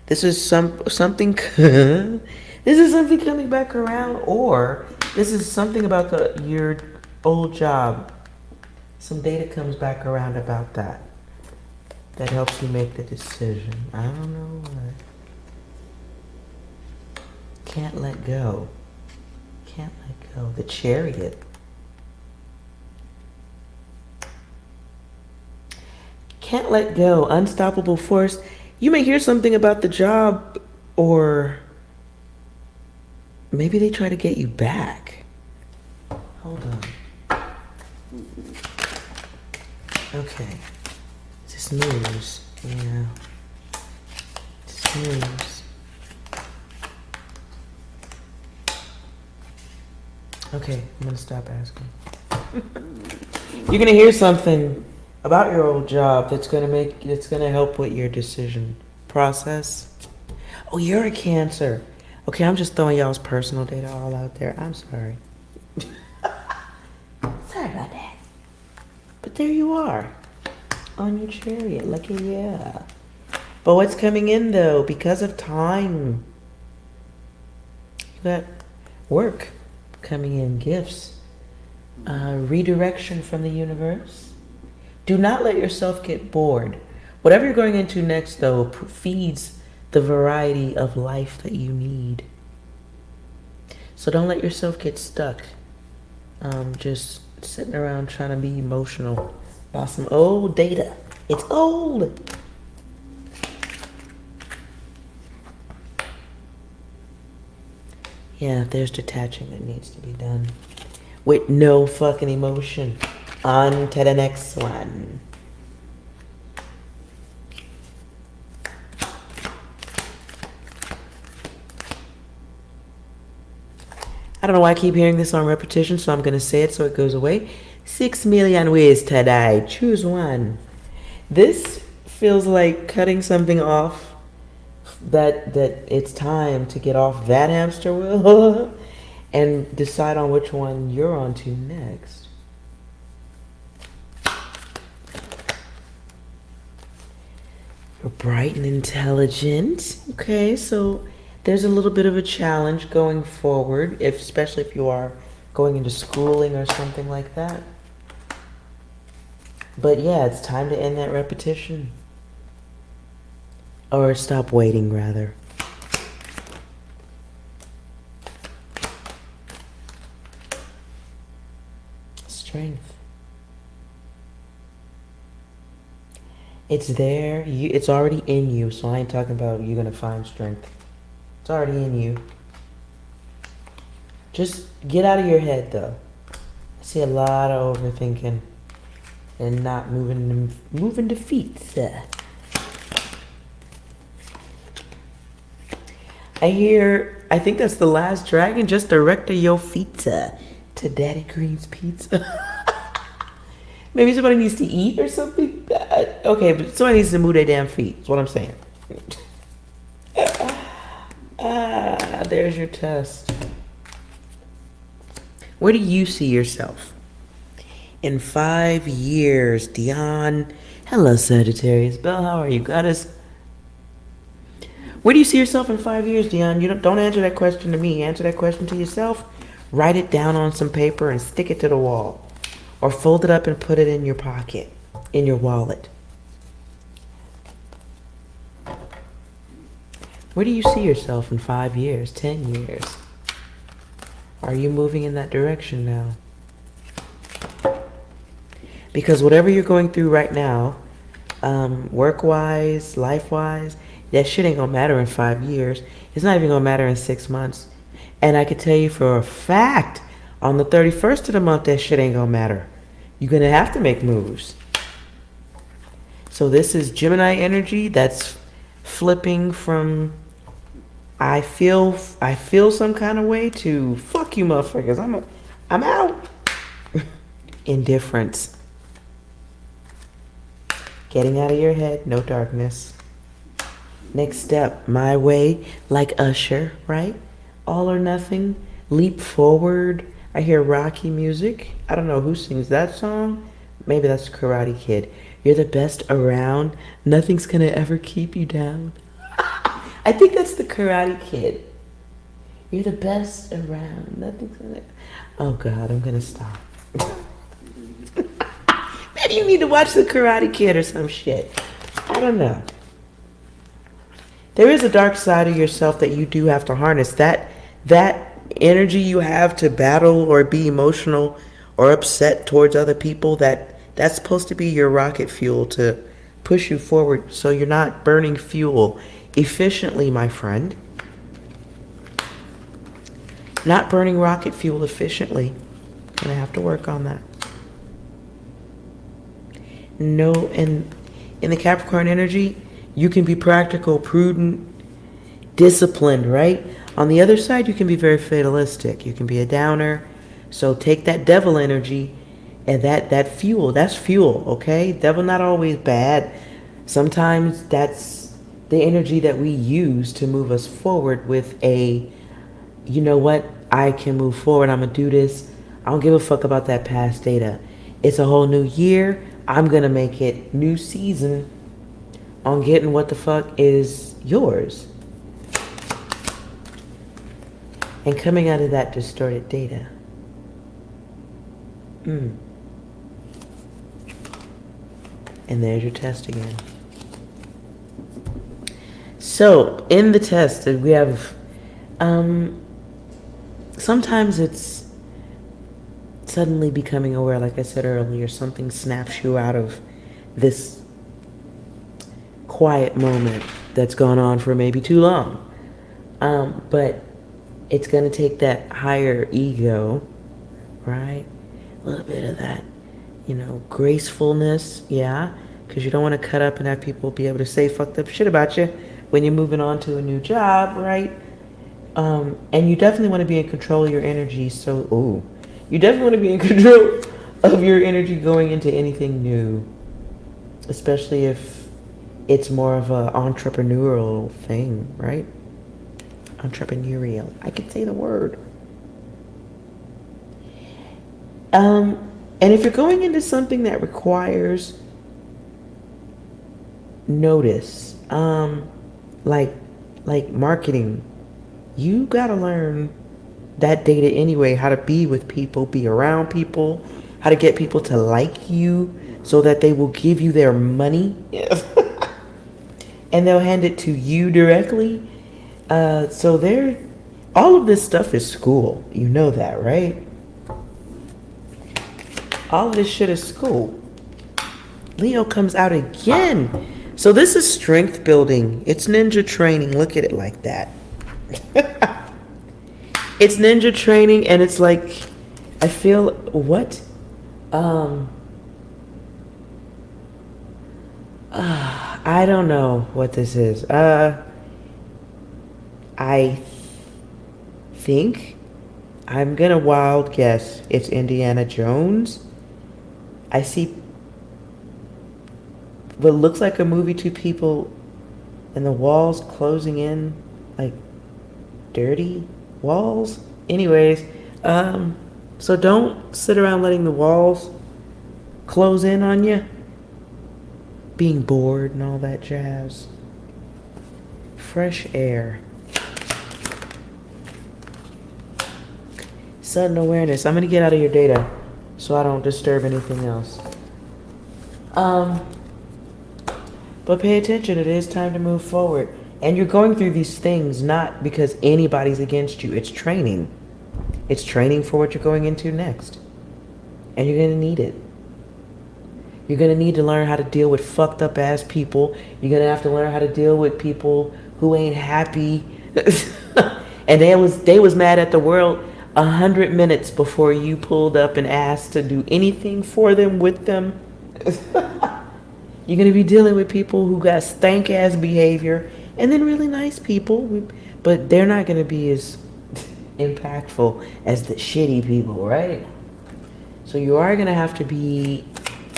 This is something this is something coming back around, or this is something about your old job. Some data comes back around about that. That helps you make the decision. I don't know what. Can't let go. Can't let go. The Chariot. Can't let go. Unstoppable force. You may hear something about the job, or maybe they try to get you back. Hold on. Okay. It's news. Yeah. It's news. Okay, I'm gonna stop asking. You're gonna hear something about your old job that's gonna help with your decision process. Oh, you're a Cancer. Okay, I'm just throwing y'all's personal data all out there. I'm sorry. Sorry about that. But there you are, on your Chariot, like yeah. But what's coming in though, because of time, you got work coming in, gifts, redirection from the universe. Do not let yourself get bored. Whatever you're going into next, though, feeds the variety of life that you need. So don't let yourself get stuck. Just sitting around trying to be emotional about some old data. It's old. Yeah, there's detaching that needs to be done with no fucking emotion. On to the next one. I don't know why I keep hearing this on repetition, so I'm going to say it so it goes away. 6 million ways to die. Choose one. This feels like cutting something off, that it's time to get off that hamster wheel and decide on which one you're on to next. You're bright and intelligent. Okay, so there's a little bit of a challenge going forward, especially if you are going into schooling or something like that. But yeah, it's time to end that repetition. Or stop waiting, rather. Strength. It's there. It's already in you. So I ain't talking about you're going to find strength. It's already in you. Just get out of your head, though. I see a lot of overthinking and not moving to feet. I think that's the last dragon. Just direct your feet to Daddy Green's Pizza. Maybe somebody needs to eat or something. Okay, but somebody needs to move their damn feet. That's what I'm saying. There's your test. Where do you see yourself in 5 years, Dion? Hello, Sagittarius. Belle, how are you? Goddess. Where do you see yourself in 5 years, Dion? You don't answer that question to me. Answer that question to yourself. Write it down on some paper and stick it to the wall. Or fold it up and put it in your pocket, in your wallet. Where do you see yourself in 5 years, 10 years? Are you moving in that direction now? Because whatever you're going through right now, work-wise, life-wise, that shit ain't gonna matter in 5 years. It's not even gonna matter in 6 months. And I can tell you for a fact, on the 31st of the month, that shit ain't gonna matter. You're gonna have to make moves. So this is Gemini energy that's flipping from I feel some kind of way to fuck you motherfuckers. I'm out. Indifference. Getting out of your head, no darkness. Next step, my way, like Usher, right? All or nothing, leap forward, I hear Rocky music. I don't know who sings that song. Maybe that's Karate Kid. You're the best around. Nothing's gonna ever keep you down. I think that's the Karate Kid. You're the best around. Nothing's gonna. Oh God, I'm gonna stop. Maybe you need to watch the Karate Kid or some shit. I don't know. There is a dark side of yourself that you do have to harness. That energy you have to battle or be emotional or upset towards other people, that's supposed to be your rocket fuel to push you forward so you're not burning fuel efficiently, my friend. Not burning rocket fuel efficiently. Gonna have to work on that. No, and in the Capricorn energy, you can be practical, prudent, disciplined, right? On the other side, you can be very fatalistic. You can be a downer. So take that devil energy and that fuel, that's fuel, okay? Devil not always bad. Sometimes that's the energy that we use to move us forward with a, you know what? I can move forward. I'm going to do this. I don't give a fuck about that past data. It's a whole new year. I'm going to make it new season on getting what the fuck is yours. And coming out of that distorted data. And there's your test again. So, in the test, we have, sometimes it's suddenly becoming aware, like I said earlier, something snaps you out of this quiet moment that's gone on for maybe too long. But it's going to take that higher ego, right? A little bit of that, gracefulness, yeah? Because you don't want to cut up and have people be able to say fucked up shit about you when you're moving on to a new job, right? And you definitely want to be in control of your energy. So, you definitely want to be in control of your energy going into anything new, especially if it's more of an entrepreneurial thing, right? Entrepreneurial. I could say the word. And if you're going into something that requires notice, like marketing, you gotta learn that data anyway, how to be with people, be around people, how to get people to like you so that they will give you their money. And they'll hand it to you directly. So all of this stuff is school. You know that, right? All of this shit is school. Leo comes out again. So this is strength building. It's ninja training. Look at it like that. It's ninja training, and it's like, I feel, what? I don't know what this is. I think, I'm gonna wild guess it's Indiana Jones. I see what looks like a movie, two people, and the walls closing in, like dirty walls. Anyways, so don't sit around letting the walls close in on you. Being bored and all that jazz. Fresh air. Sudden awareness. I'm gonna get out of your data so I don't disturb anything else. But pay attention, it is time to move forward. And you're going through these things not because anybody's against you. It's training. It's training for what you're going into next. And you're going to need it. You're going to need to learn how to deal with fucked up ass people. You're going to have to learn how to deal with people who ain't happy. And they was mad at the world 100 minutes before you pulled up and asked to do anything for them, with them. You're going to be dealing with people who got stank ass behavior, and then really nice people, but they're not going to be as impactful as the shitty people, right? So you are going to have to be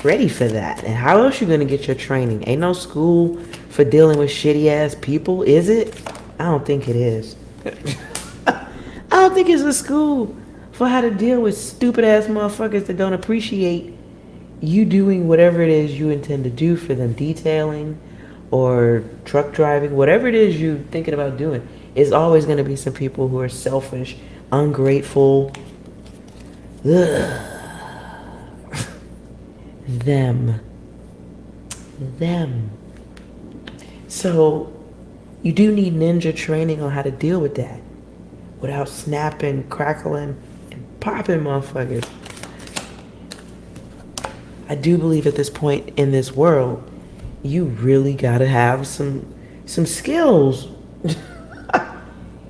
ready for that. And how else you going to get your training? Ain't no school for dealing with shitty ass people, is it? I don't think it is. I don't think it's a school for how to deal with stupid ass motherfuckers that don't appreciate you doing whatever it is you intend to do for them, detailing or truck driving, whatever it is you're thinking about doing. It's always going to be some people who are selfish, ungrateful. Ugh. Them. So you do need ninja training on how to deal with that without snapping, crackling, and popping motherfuckers. I do believe at this point in this world, you really gotta have some skills.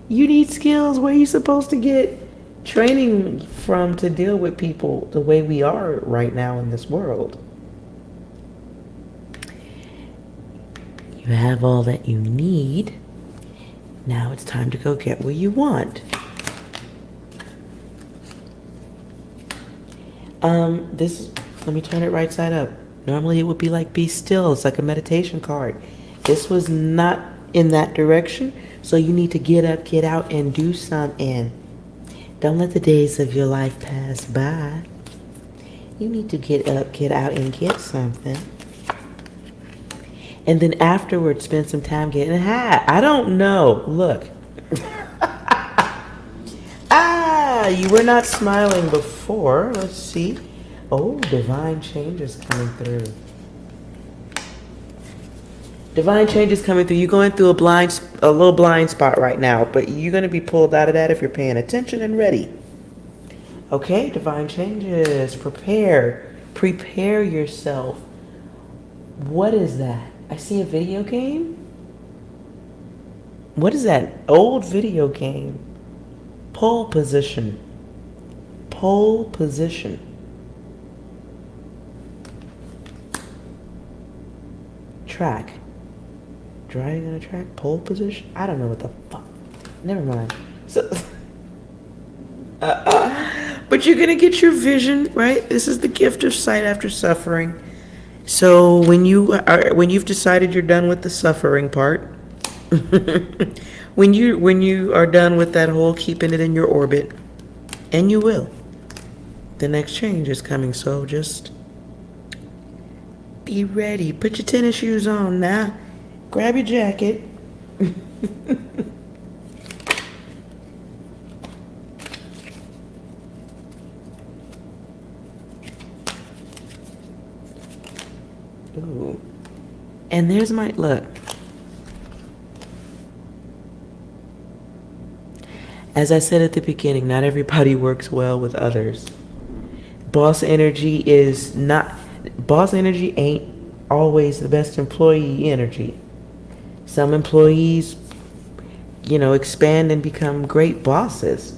You need skills. Where you supposed to get training from to deal with people the way we are right now in this world? You have all that you need. Now it's time to go get what you want. Let me turn it right side up. Normally it would be like be still. It's like a meditation card. This was not in that direction. So you need to get up, get out, and do something. Don't let the days of your life pass by. You need to get up, get out, and get something. And then afterwards, spend some time getting high. I don't know. Look. You were not smiling before. Let's see. Oh, divine change is coming through. Divine change is coming through. You're going through a little blind spot right now, but you're going to be pulled out of that if you're paying attention and ready. Okay, divine changes. Prepare yourself. What is that? I see a video game. What is that? Old video game. Pole position. Track. Driving on a track. Pole position. I don't know what the fuck. Never mind. So, but you're gonna get your vision, right? This is the gift of sight after suffering. So when you've decided you're done with the suffering part, when you are done with that whole keeping it in your orbit, and you will, the next change is coming. So just be ready. Put your tennis shoes on now. Grab your jacket. Ooh. And there's my look. As I said at the beginning, not everybody works well with others. Boss energy ain't always the best employee energy. Some employees, expand and become great bosses.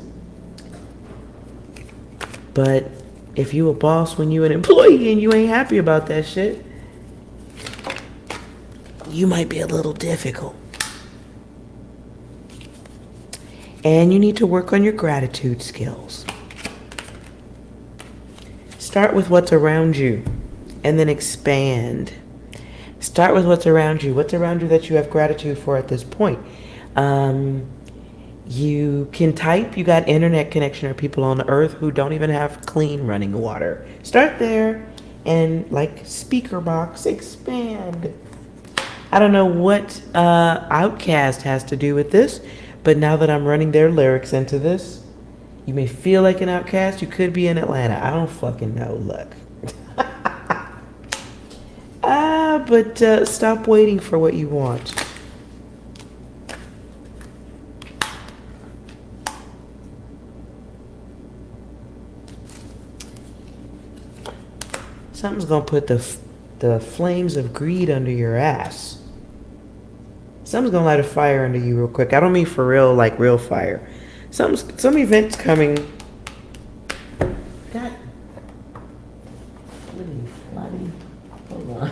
But if you a boss when you an employee and you ain't happy about that shit, you might be a little difficult. And you need to work on your gratitude skills. Start with what's around you and then expand. Start with what's around you. What's around you that you have gratitude for at this point? You can type. You got internet connection or people on the earth who don't even have clean running water. Start there and speaker box, expand. I don't know what Outkast has to do with this, but now that I'm running their lyrics into this, you may feel like an outcast. You could be in Atlanta. I don't fucking know. Look. But stop waiting for what you want. Something's gonna put the flames of greed under your ass. Something's gonna light a fire under you real quick. I don't mean for real, like real fire. Some event's coming. God. What are you flooding? Hold on.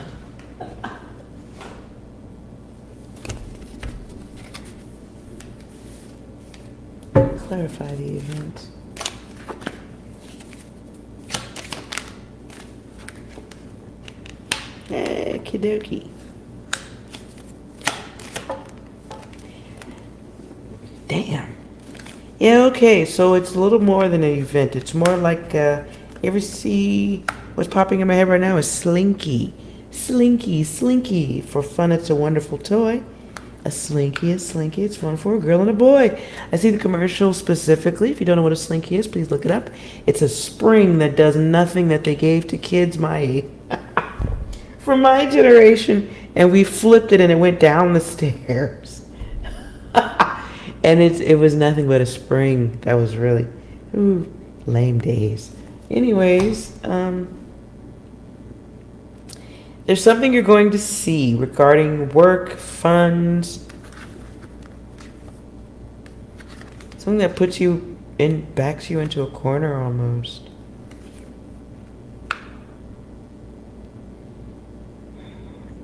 Clarify the event. Okie dokie. Damn. Yeah, okay, so it's a little more than an event. It's more like, you ever see what's popping in my head right now is Slinky. Slinky, Slinky. For fun, it's a wonderful toy. A Slinky, it's fun for a girl and a boy. I see the commercial specifically. If you don't know what a Slinky is, please look it up. It's a spring that does nothing that they gave to kids my age. From my generation. And we flipped it and it went down the stairs. And it was nothing but a spring. That was really lame days. Anyways, there's something you're going to see regarding work, funds, something that backs you into a corner almost.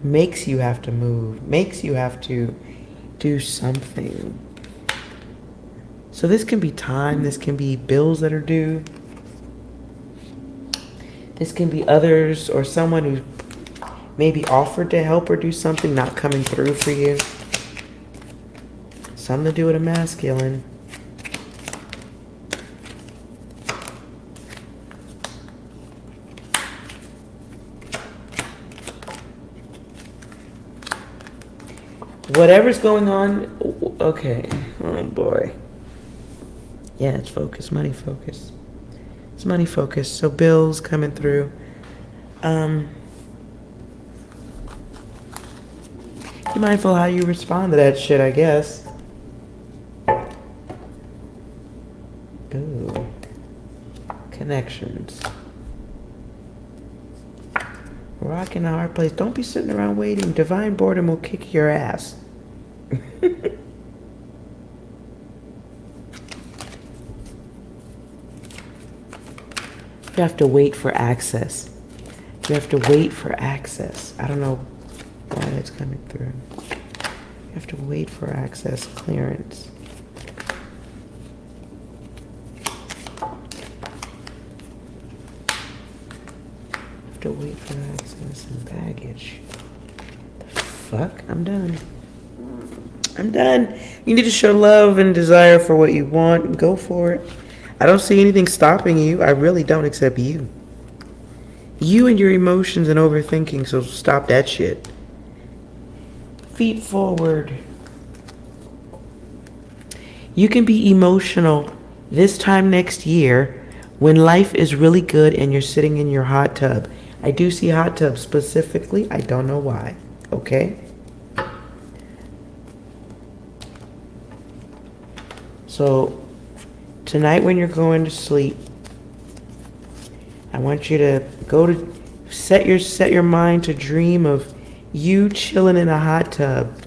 Makes you have to move, makes you have to do something. So this can be time, this can be bills that are due. This can be others or someone who maybe offered to help or do something not coming through for you. Something to do with a masculine. Whatever's going on, okay. Oh boy. Yeah, it's focus, money focus. It's money focus. So bills coming through. Be mindful how you respond to that shit, I guess. Ooh. Connections. Rock in a hard place. Don't be sitting around waiting. Divine boredom will kick your ass. You have to wait for access. You have to wait for access. I don't know why that's coming through. You have to wait for access, clearance. You have to wait for access and baggage. The fuck? I'm done. I'm done. You need to show love and desire for what you want and go for it. I don't see anything stopping you. I really don't, except you. You and your emotions and overthinking, so stop that shit. Feet forward. You can be emotional this time next year when life is really good and you're sitting in your hot tub. I do see hot tub specifically. I don't know why. Okay? So tonight when you're going to sleep, I want you to set your mind to dream of you chilling in a hot tub,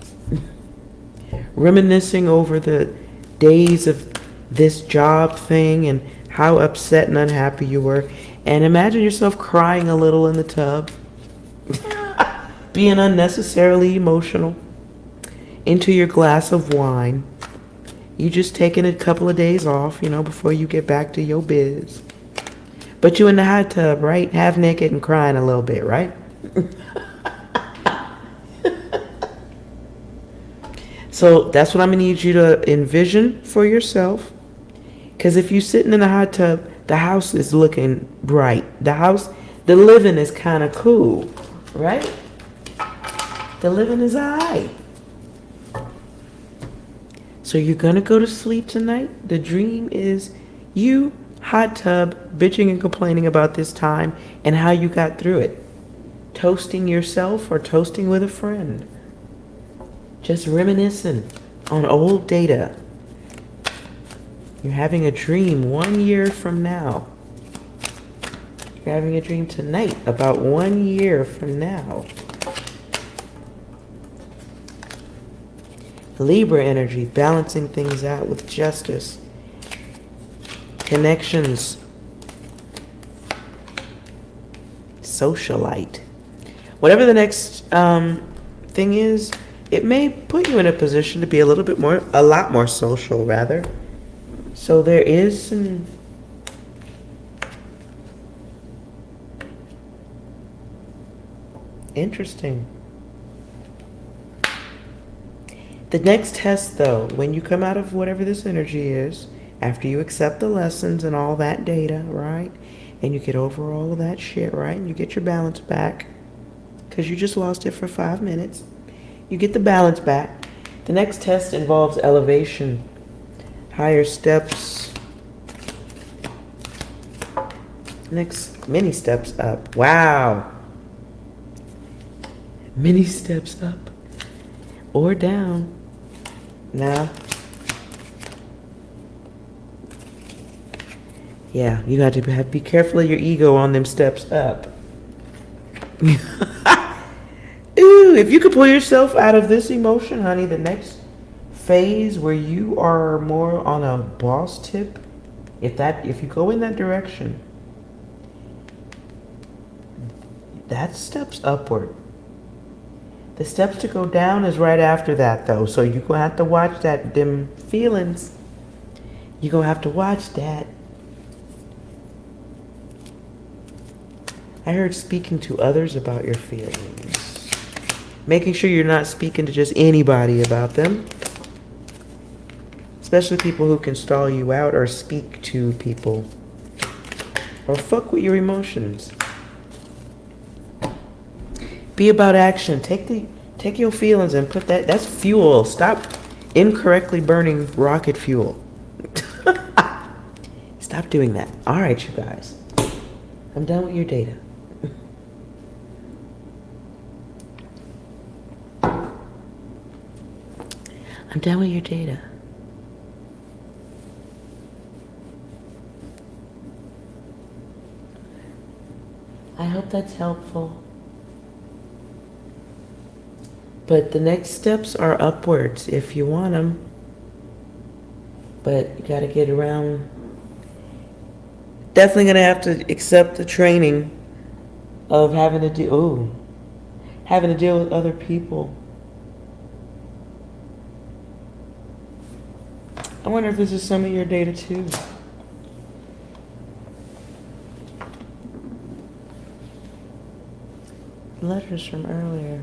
reminiscing over the days of this job thing and how upset and unhappy you were, and imagine yourself crying a little in the tub, being unnecessarily emotional, into your glass of wine. You just taking a couple of days off, before you get back to your biz. But you in the hot tub, right? Half naked and crying a little bit, right? So that's what I'm going to need you to envision for yourself. Because if you're sitting in the hot tub, the house is looking bright. The living is kind of cool, right? The living is all right. So you're going to go to sleep tonight. The dream is you, hot tub, bitching and complaining about this time and how you got through it. Toasting yourself or toasting with a friend. Just reminiscing on old data. You're having a dream 1 year from now. You're having a dream tonight about 1 year from now. Libra energy, balancing things out with justice. Connections. Socialite. Whatever the next thing is, it may put you in a position to be a lot more social, rather. So there is some interesting. The next test, though, when you come out of whatever this energy is, After you accept the lessons and all that data, right? And you get over all of that shit, right? And you get your balance back because you just lost it for 5 minutes. You get the balance back. The next test involves elevation, higher steps. Next, many steps up. Wow. Many steps up or down. Now, yeah, you got to be careful of your ego on them steps up. Ooh, if you could pull yourself out of this emotion, honey, the next phase where you are more on a boss tip, if you go in that direction, that steps upward. The steps to go down is right after that, though. So you're going to have to watch them feelings. You're going to have to watch that. I heard speaking to others about your feelings. Making sure you're not speaking to just anybody about them. Especially people who can stall you out or speak to people. Or fuck with your emotions. Be about action. Take your feelings and put that's fuel. Stop incorrectly burning rocket fuel. Stop doing that. All right, you guys. I'm done with your data. I'm done with your data. I hope that's helpful. But the next steps are upwards if you want them. But you got to get around. Definitely going to have to accept the training of having to deal with other people. I wonder if this is some of your data too. Letters from earlier.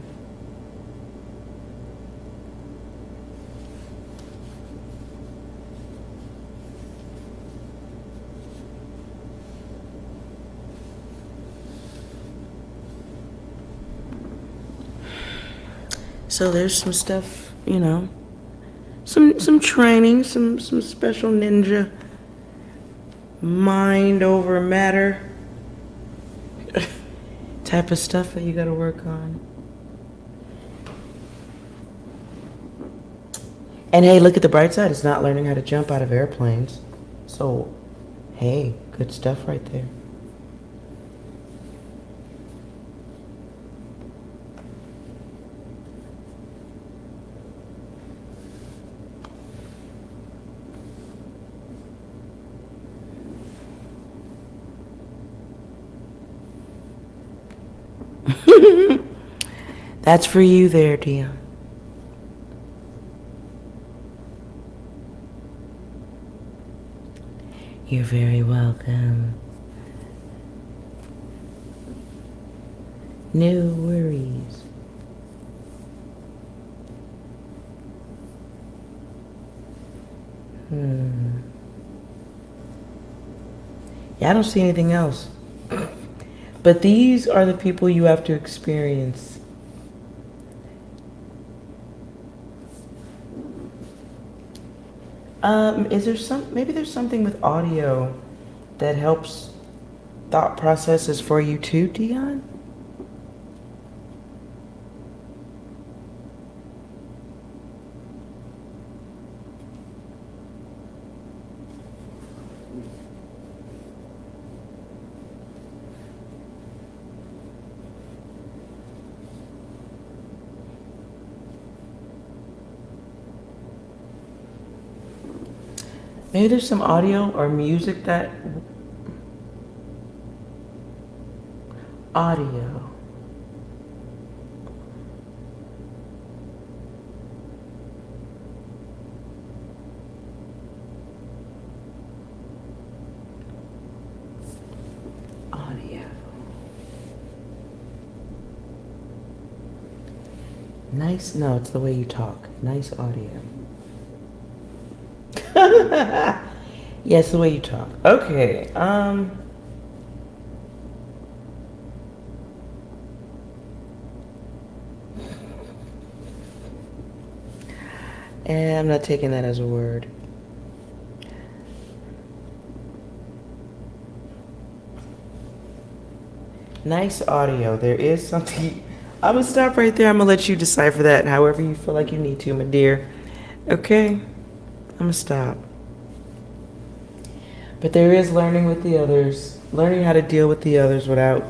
So there's some stuff, some training, some special ninja mind over matter type of stuff that you got to work on. And hey, look at the bright side. It's not learning how to jump out of airplanes. So, hey, good stuff right there. That's for you there, Dion. You're very welcome. No worries. Yeah, I don't see anything else. But these are the people you have to experience. Maybe there's something with audio that helps thought processes for you too, Dion? Maybe there's some audio or music that... Audio. Audio. Nice, no, it's the way you talk. Nice audio. Yeah, it's the way you talk. Okay. And I'm not taking that as a word. Nice audio. There is something. I'm going to stop right there. I'm going to let you decipher that however you feel like you need to, my dear. Okay? I'm going to stop. But there is learning with the others. Learning how to deal with the others without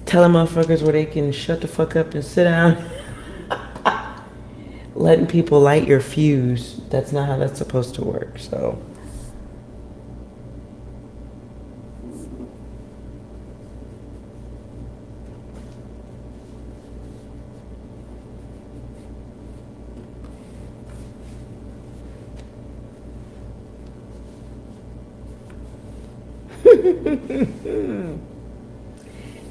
telling motherfuckers where they can shut the fuck up and sit down. Letting people light your fuse. That's not how that's supposed to work, so.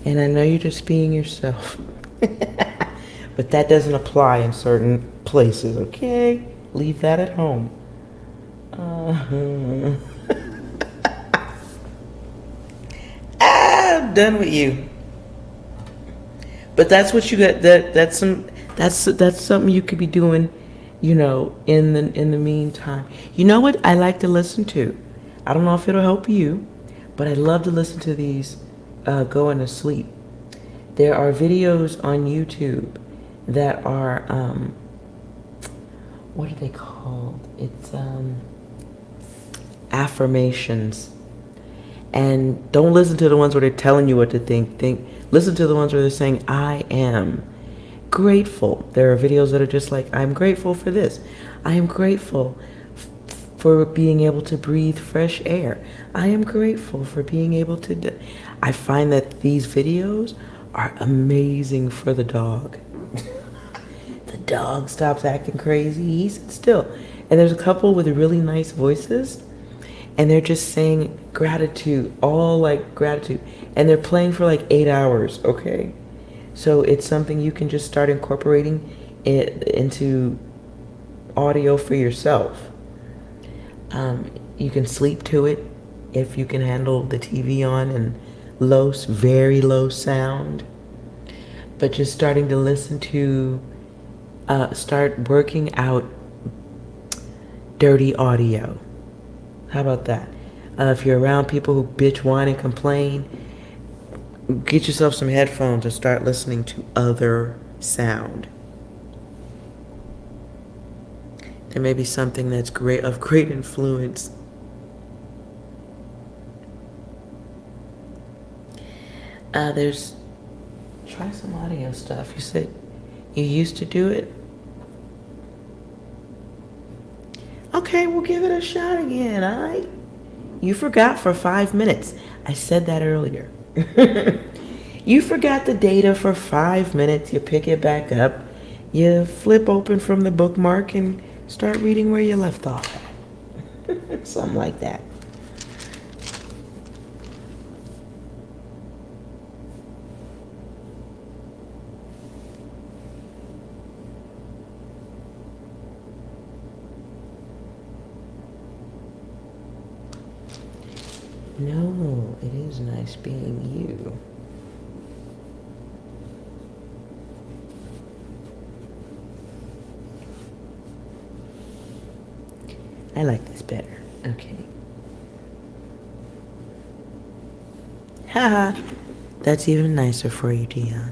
And I know you're just being yourself. But that doesn't apply in certain places, okay? Leave that at home. I'm done with you. But that's what you got. That's something you could be doing, in the meantime. You know what I like to listen to? I don't know if it'll help you, but I love to listen to these going to sleep. There are videos on YouTube that are what are they called? It's affirmations. And don't listen to the ones where they're telling you what to think. Listen to the ones where they're saying, I am grateful. There are videos that are just like, I'm grateful for this. I am grateful for being able to breathe fresh air. I am grateful for being able to I find that these videos are amazing for the dog. The dog stops acting crazy. He sits still. And there's a couple with really nice voices, and they're just saying gratitude, all like gratitude. And they're playing for like 8 hours, okay? So it's something you can just start incorporating it into audio for yourself. You can sleep to it if you can handle the TV on and very low sound. But just starting to listen to, start working out dirty audio. How about that? If you're around people who bitch, whine, and complain, get yourself some headphones and start listening to other sound. There may be something that's of great influence. Try some audio stuff. You said you used to do it? Okay, we'll give it a shot again, all right? You forgot for 5 minutes. I said that earlier. You forgot the data for 5 minutes. You pick it back up. You flip open from the bookmark and start reading where you left off. Something like that. No, it is nice being you. I like this better. Okay. Haha. That's even nicer for you, Dion.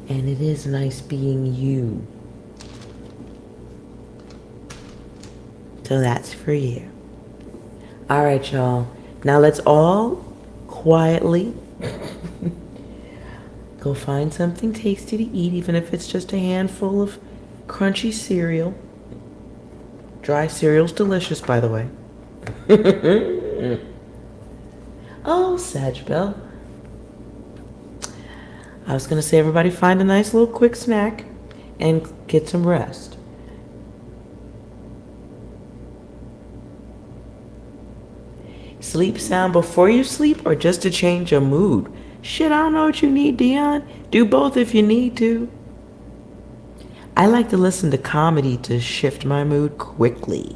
And it is nice being you. So that's for you. All right, y'all. Now let's all quietly go find something tasty to eat, even if it's just a handful of crunchy cereal. Dry cereal's delicious, by the way. Oh, Sag Bell. I was going to say, everybody find a nice little quick snack and get some rest. Sleep sound before you sleep or just to change your mood? Shit, I don't know what you need, Dion. Do both if you need to. I like to listen to comedy to shift my mood quickly.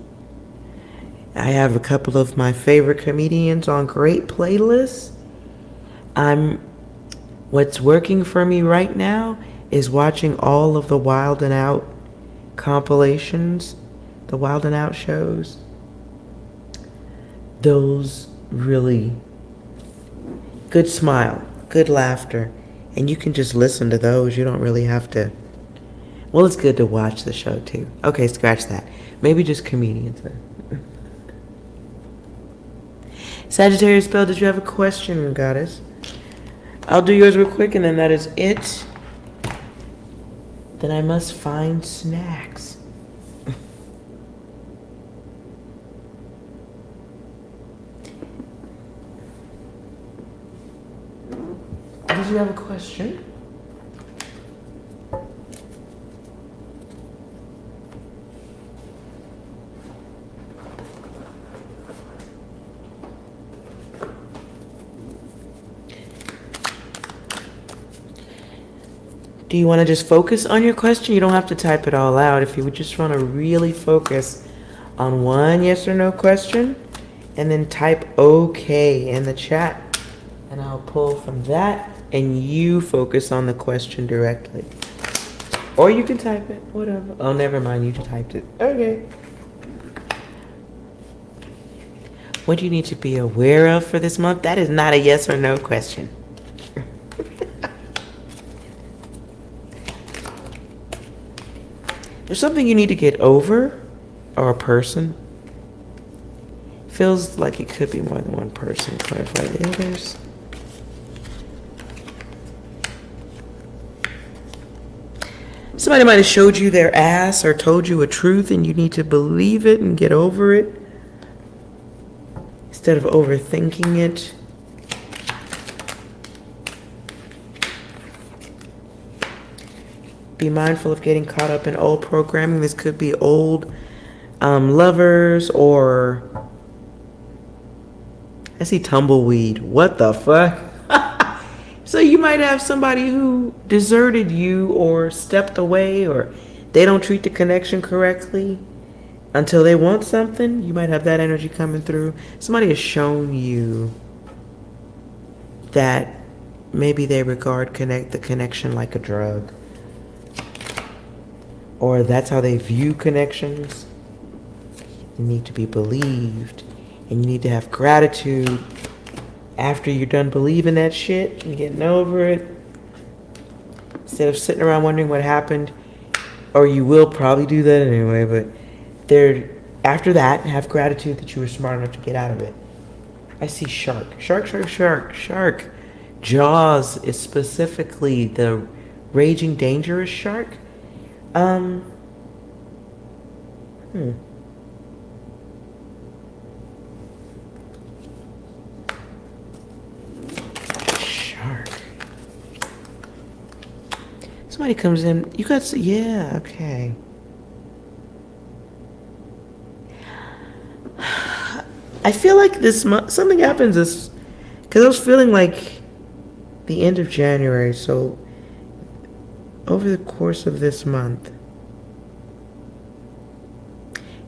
I have a couple of my favorite comedians on great playlists. What's working for me right now is watching all of the Wild and Out compilations, the Wild and Out shows. Those really good smile, good laughter, and you can just listen to those. You don't really have to. Well, it's good to watch the show too. Okay, scratch that. Maybe just comedians then. Sagittarius Bell, did you have a question, goddess? I'll do yours real quick, and then that is it. Then I must find snacks. Did you have a question? Do you want to just focus on your question? You don't have to type it all out. If you would just want to really focus on one yes or no question, and then type okay in the chat, and I'll pull from that, and you focus on the question directly. Or you can type it, whatever. Oh, never mind, you typed it. Okay. What do you need to be aware of for this month? That is not a yes or no question. There's something you need to get over, or a person. Feels like it could be more than one person. Clarify the others. Somebody might have showed you their ass or told you a truth, and you need to believe it and get over it instead of overthinking it. Be mindful of getting caught up in old programming. This could be old lovers, or I see tumbleweed. What the fuck? So you might have somebody who deserted you or stepped away, or they don't treat the connection correctly until they want something. You might have that energy coming through. Somebody has shown you that maybe they regard the connection like a drug. Or that's how they view connections. You need to be believed. And you need to have gratitude after you're done believing that shit and getting over it. Instead of sitting around wondering what happened. Or you will probably do that anyway. But after that, have gratitude that you were smart enough to get out of it. I see shark. Shark. Jaws is specifically the raging dangerous shark. Shark. Somebody comes in. You got yeah, okay. I feel like this month something happens this because I was feeling like the end of January, so over the course of this month,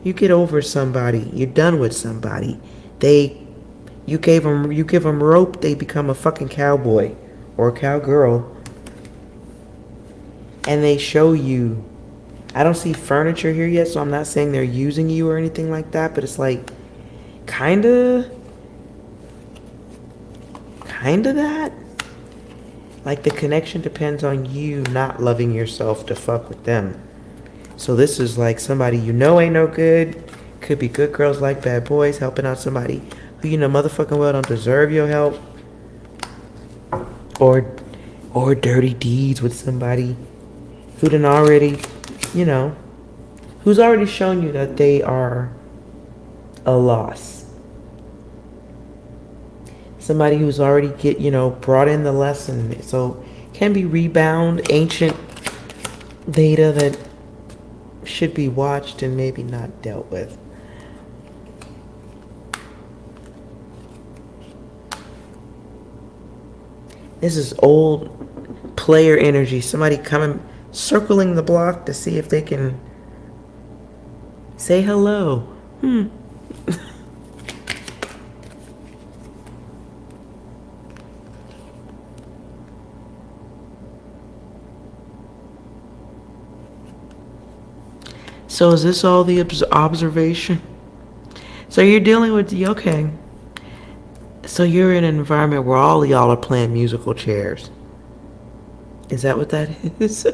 you get over somebody. You're done with somebody. You give them rope. They become a fucking cowboy or a cowgirl, and they show you. I don't see furniture here yet, so I'm not saying they're using you or anything like that. But it's like, kinda that. Like the connection depends on you not loving yourself to fuck with them. So this is like somebody you know ain't no good. Could be good girls like bad boys helping out somebody who you know motherfucking well don't deserve your help. Or dirty deeds with somebody who done already, who's already shown you that they are a loss. Somebody who's already brought in the lesson. So can be rebound, ancient data that should be watched and maybe not dealt with. This is old player energy. Somebody coming, circling the block to see if they can say hello. So is this all the observation? So you're dealing with okay. So you're in an environment where all of y'all are playing musical chairs. Is that what that is?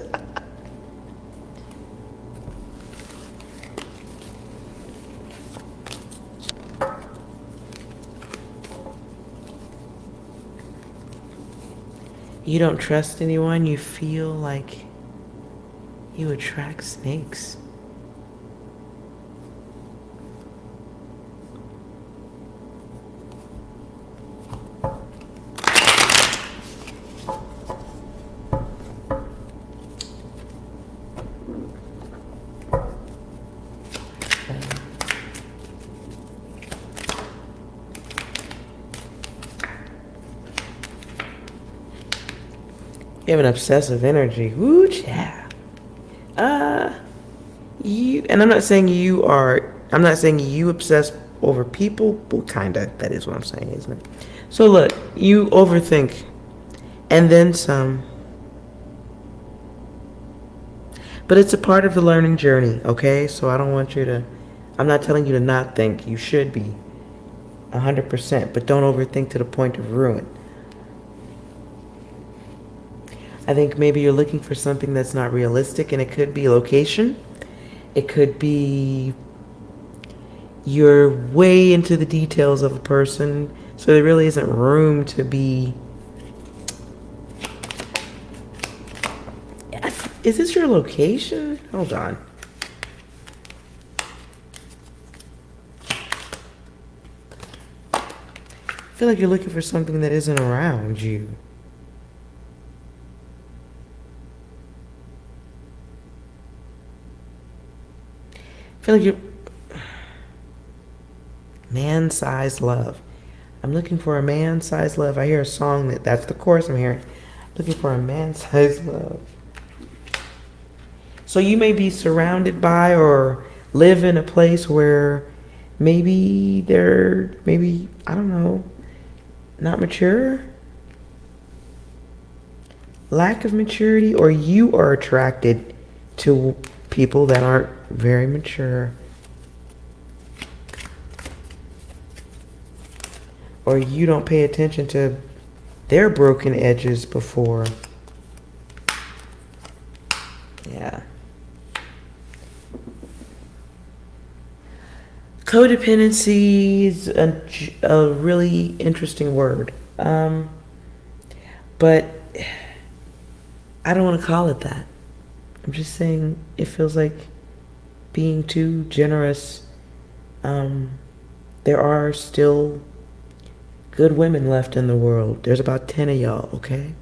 You don't trust anyone. You feel like you attract snakes. You have an obsessive energy. Woo, yeah. And I'm not saying you obsess over people. Well, kinda. That is what I'm saying, isn't it? So look, you overthink, and then some. But it's a part of the learning journey, okay? So I don't want you to. I'm not telling you to not think. You should be 100%, but don't overthink to the point of ruin. I think maybe you're looking for something that's not realistic, and it could be location. It could be you're way into the details of a person, so there really isn't room to be. Is this your location? Hold on. I feel like you're looking for something that isn't around you. I feel like you're man-sized love. I'm looking for a man-sized love. I hear a song that's the chorus I'm hearing. Looking for a man-sized love. So you may be surrounded by or live in a place where maybe I don't know, not mature, lack of maturity, or you are attracted to people that aren't very mature, or you don't pay attention to their broken edges before. Yeah. Codependency is a really interesting word, but I don't want to call it that. I'm just saying it feels like being too generous. There are still good women left in the world. There's about 10 of y'all, okay?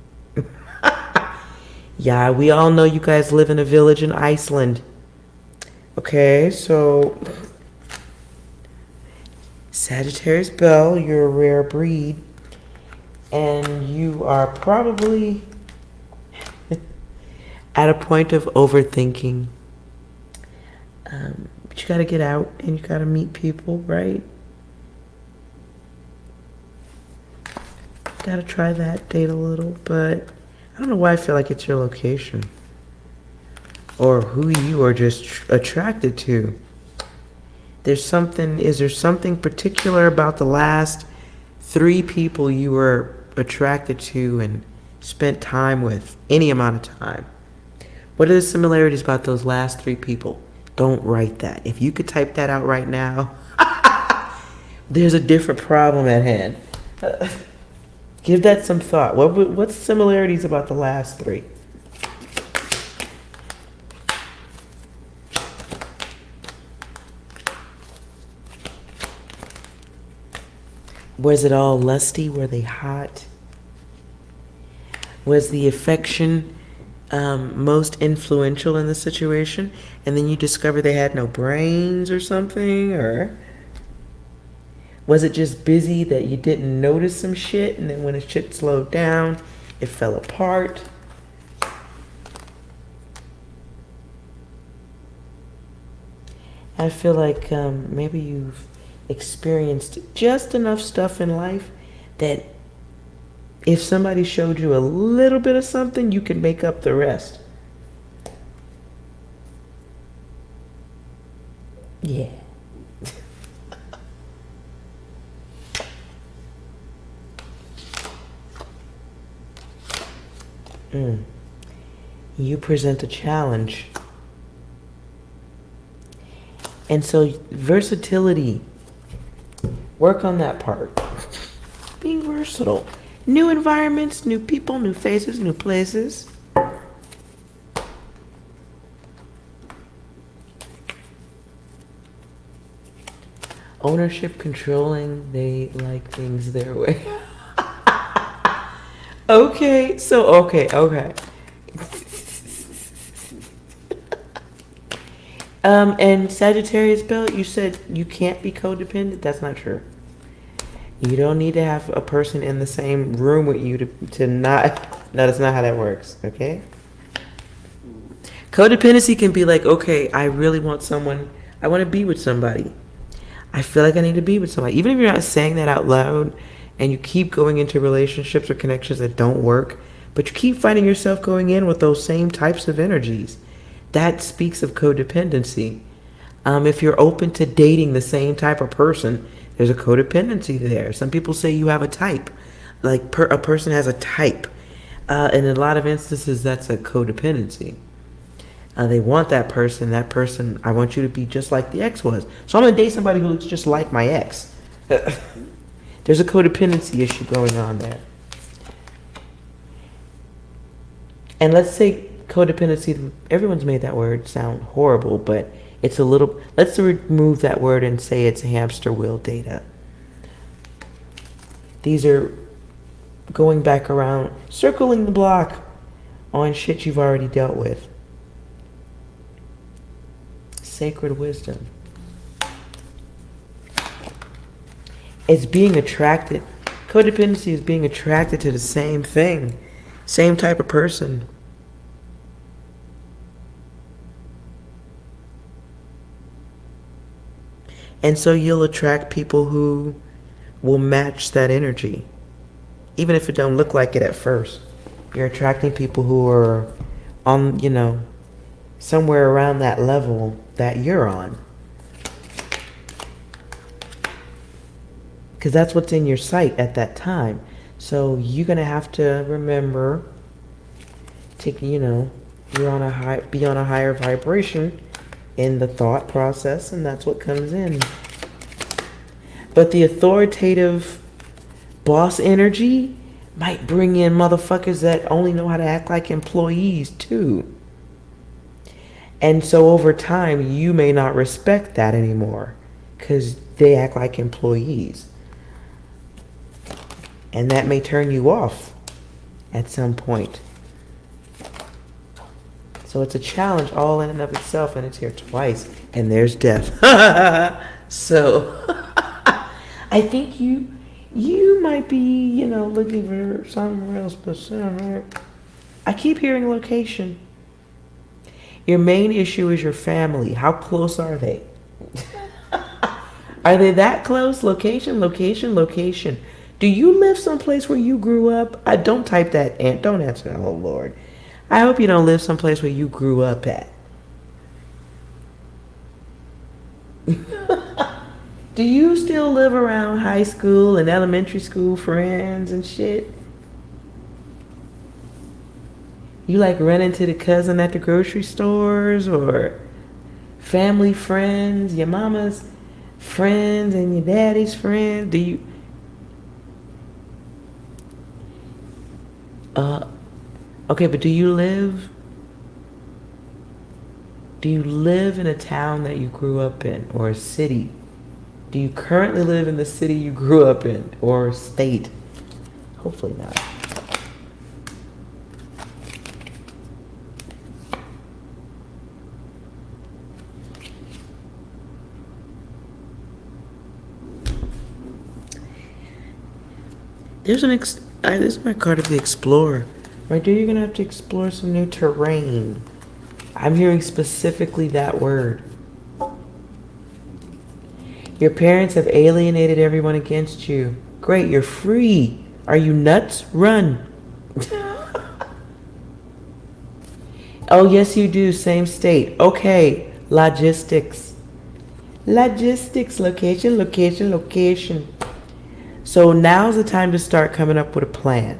Yeah, we all know you guys live in a village in Iceland. Okay, so Sagittarius Bell, you're a rare breed, and you are probably at a point of overthinking. But you gotta get out and you gotta meet people, right? Gotta try that, date a little, but I don't know why I feel like it's your location or who you are just attracted to. Is there something particular about the last 3 people you were attracted to and spent time with, any amount of time? What are the similarities about those last 3 people? Don't write that. If you could type that out right now, there's a different problem at hand. Give that some thought. What's similarities about the last 3? Was it all lusty? Were they hot? Was the affection most influential in the situation, and then you discover they had no brains or something? Or was it just busy that you didn't notice some shit, and then when the shit slowed down, it fell apart? I feel like maybe you've experienced just enough stuff in life that if somebody showed you a little bit of something, you can make up the rest. Yeah. You present a challenge. And so versatility, work on that part. Being versatile. New environments, new people, new faces, new places. Ownership, controlling, they like things their way. Okay. And Sagittarius belt, you said you can't be codependent. That's not true. You don't need to have a person in the same room with you to not. No, that's not how that works. Okay. Codependency can be like, okay, I really want someone. I want to be with somebody. I feel like I need to be with somebody. Even if you're not saying that out loud, and you keep going into relationships or connections that don't work, but you keep finding yourself going in with those same types of energies. That speaks of codependency. If you're open to dating the same type of person, there's a codependency there. Some people say you have a type, like a person has a type. In a lot of instances, that's a codependency. They want that person, I want you to be just like the ex was. So I'm going to date somebody who looks just like my ex. There's a codependency issue going on there. And let's say codependency, everyone's made that word sound horrible, but it's a little, let's remove that word and say it's hamster wheel data. These are going back around, circling the block on shit you've already dealt with. Sacred wisdom. It's being attracted. Codependency is being attracted to the same thing, same type of person. And so you'll attract people who will match that energy. Even if it don't look like it at first. You're attracting people who are on, somewhere around that level that you're on. Because that's what's in your sight at that time. So you're going to have to remember to, you're on be on a higher vibration in the thought process, and that's what comes in. But the authoritative boss energy might bring in motherfuckers that only know how to act like employees too. And so over time, you may not respect that anymore because they act like employees. And that may turn you off at some point. So it's a challenge all in and of itself, and it's here twice. And there's death. So I think you might be, looking for somewhere else specific. I keep hearing location. Your main issue is your family. How close are they? Are they that close? Location. Do you live someplace where you grew up? Don't type that, and don't answer. Oh, Lord. I hope you don't live someplace where you grew up at. Do you still live around high school and elementary school friends and shit? You like run into the cousin at the grocery stores or family friends, your mama's friends and your daddy's friends? Do you... Okay, but do you live in a town that you grew up in, or a city? Do you currently live in the city you grew up in, or state? Hopefully not. This is my card of the Explorer. Right there, you're going to have to explore some new terrain. I'm hearing specifically that word. Your parents have alienated everyone against you. Great, you're free. Are you nuts? Run. Oh, yes, you do. Same state. Okay, logistics. Logistics, location, location, location. So now's the time to start coming up with a plan.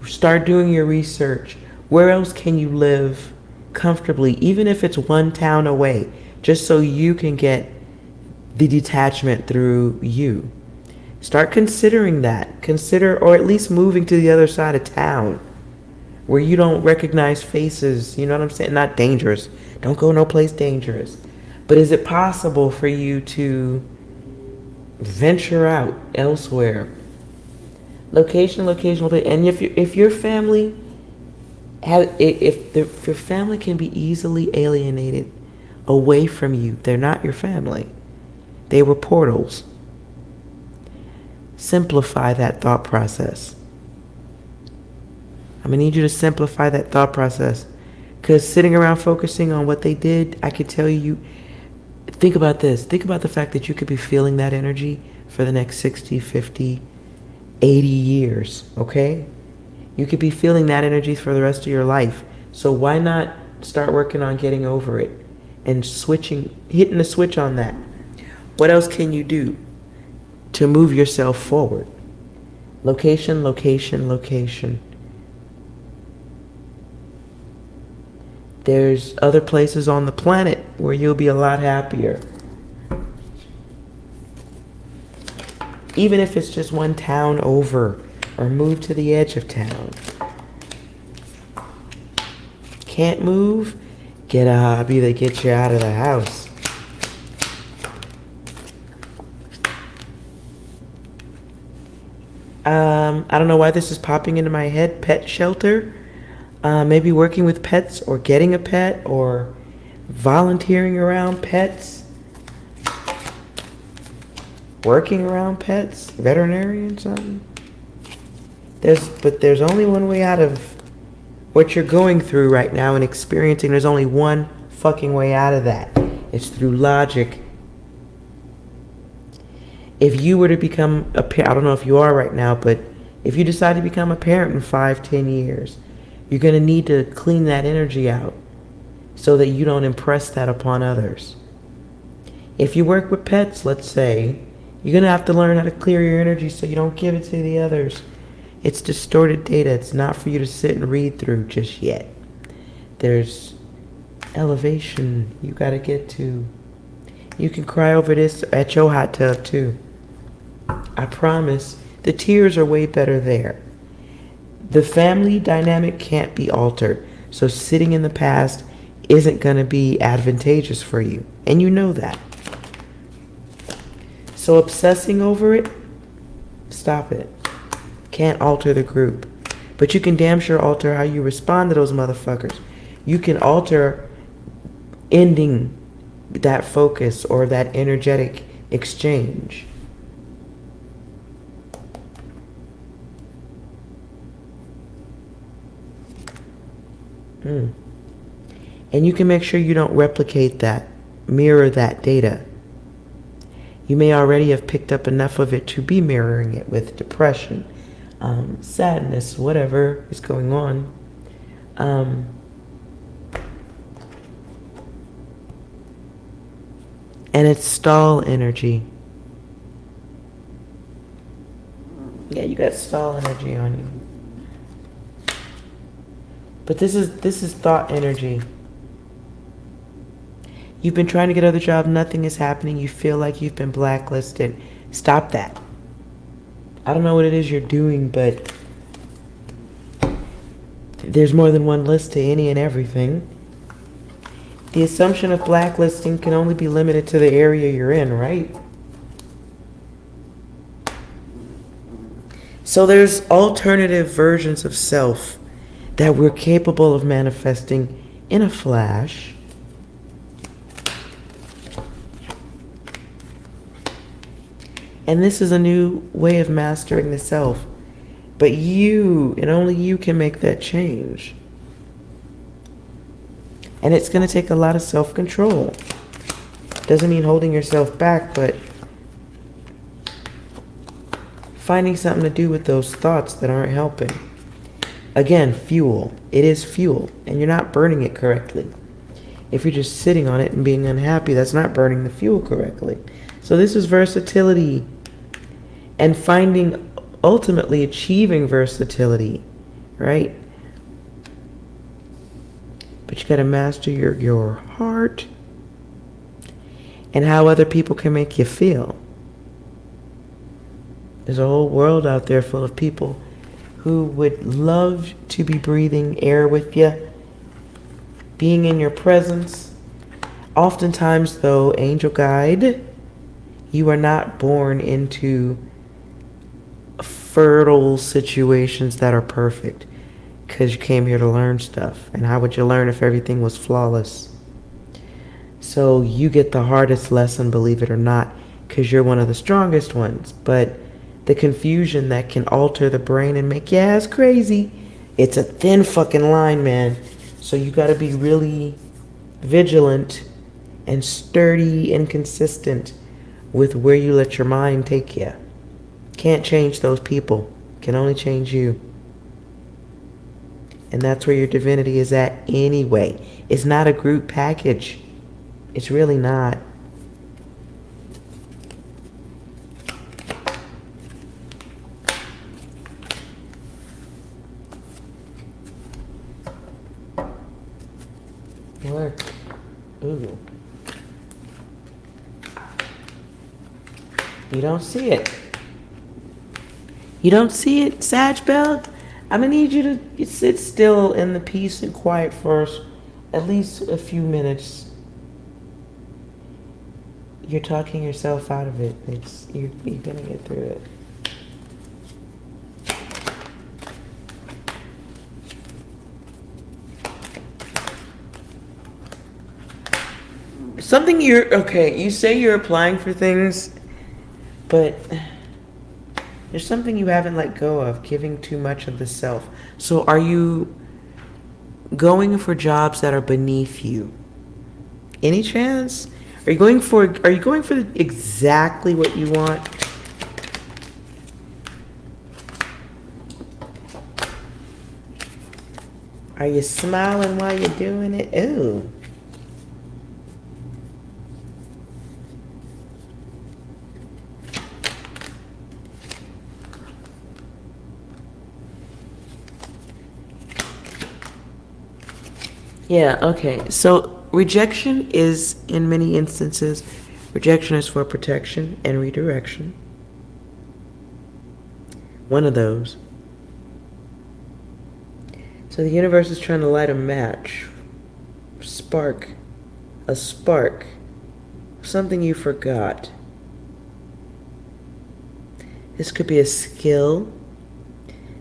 Start doing your research. Where else can you live comfortably, even if it's one town away, just so you can get the detachment through you. Start considering that. Consider, or at least moving to the other side of town where you don't recognize faces. You know what I'm saying? Not dangerous. Don't go no place dangerous. But is it possible for you to venture out elsewhere? Location, location, and if your family if your family can be easily alienated away from you, they're not your family. They were portals. Simplify that thought process. I'm going to need you to simplify that thought process. Because sitting around focusing on what they did, I could tell you, think about this. Think about the fact that you could be feeling that energy for the next 60, 50, 80 years, okay? You could be feeling that energy for the rest of your life. So why not start working on getting over it and hitting the switch on that? What else can you do to move yourself forward? Location, location, location. There's other places on the planet where you'll be a lot happier. Even if it's just one town over, or move to the edge of town. Can't move? Get a hobby that gets you out of the house. I don't know why this is popping into my head. Pet shelter. Maybe working with pets or getting a pet or volunteering around pets. Working around pets. Veterinarian something. But there's only one way out of what you're going through right now and experiencing. There's only one fucking way out of that. It's through logic. If you were to become a parent, I don't know if you are right now, but if you decide to become a parent in 5, 10 years, you're going to need to clean that energy out so that you don't impress that upon others. If you work with pets, let's say, you're going to have to learn how to clear your energy so you don't give it to the others. It's distorted data. It's not for you to sit and read through just yet. There's elevation you got to get to. You can cry over this at your hot tub too. I promise. The tears are way better there. The family dynamic can't be altered. So sitting in the past isn't going to be advantageous for you. And you know that. So obsessing over it, stop it. Can't alter the group. But you can damn sure alter how you respond to those motherfuckers. You can alter ending that focus or that energetic exchange. And you can make sure you don't replicate that, mirror that data. You may already have picked up enough of it to be mirroring it with depression, sadness, whatever is going on. And it's stall energy. Yeah, you got stall energy on you. But this is thought energy. You've been trying to get another job, nothing is happening, you feel like you've been blacklisted. Stop that. I don't know what it is you're doing, but there's more than one list to any and everything. The assumption of blacklisting can only be limited to the area you're in, right? So there's alternative versions of self that we're capable of manifesting in a flash. And this is a new way of mastering the self. But you, and only you, can make that change. And it's going to take a lot of self-control. Doesn't mean holding yourself back, but finding something to do with those thoughts that aren't helping. Again, fuel. It is fuel, and you're not burning it correctly. If you're just sitting on it and being unhappy, that's not burning the fuel correctly. So this is versatility, and finding, ultimately achieving versatility, right? But you got to master your heart and how other people can make you feel. There's a whole world out there full of people who would love to be breathing air with you, being in your presence. Oftentimes, though, angel guide, you are not born into fertile situations that are perfect because you came here to learn stuff. And how would you learn if everything was flawless? So you get the hardest lesson, believe it or not, because you're one of the strongest ones. But the confusion that can alter the brain and make your ass crazy, it's a thin fucking line, man. So you got to be really vigilant and sturdy and consistent with where you let your mind take you. Can't change those people. Can only change you. And that's where your divinity is at anyway. It's not a group package. It's really not. Work. Ooh. You don't see it. You don't see it, Sag Belt? I'm going to need you to sit still in the peace and quiet for at least a few minutes. You're talking yourself out of it. You're going to get through it. Something you say you're applying for things, but there's something you haven't let go of, giving too much of the self. So are you going for jobs that are beneath you? Any chance? Are you going for exactly what you want? Are you smiling while you're doing it? Ooh. Yeah, okay. So rejection is, in many instances, rejection is for protection and redirection. One of those. So the universe is trying to light a match, a spark, something you forgot. This could be a skill.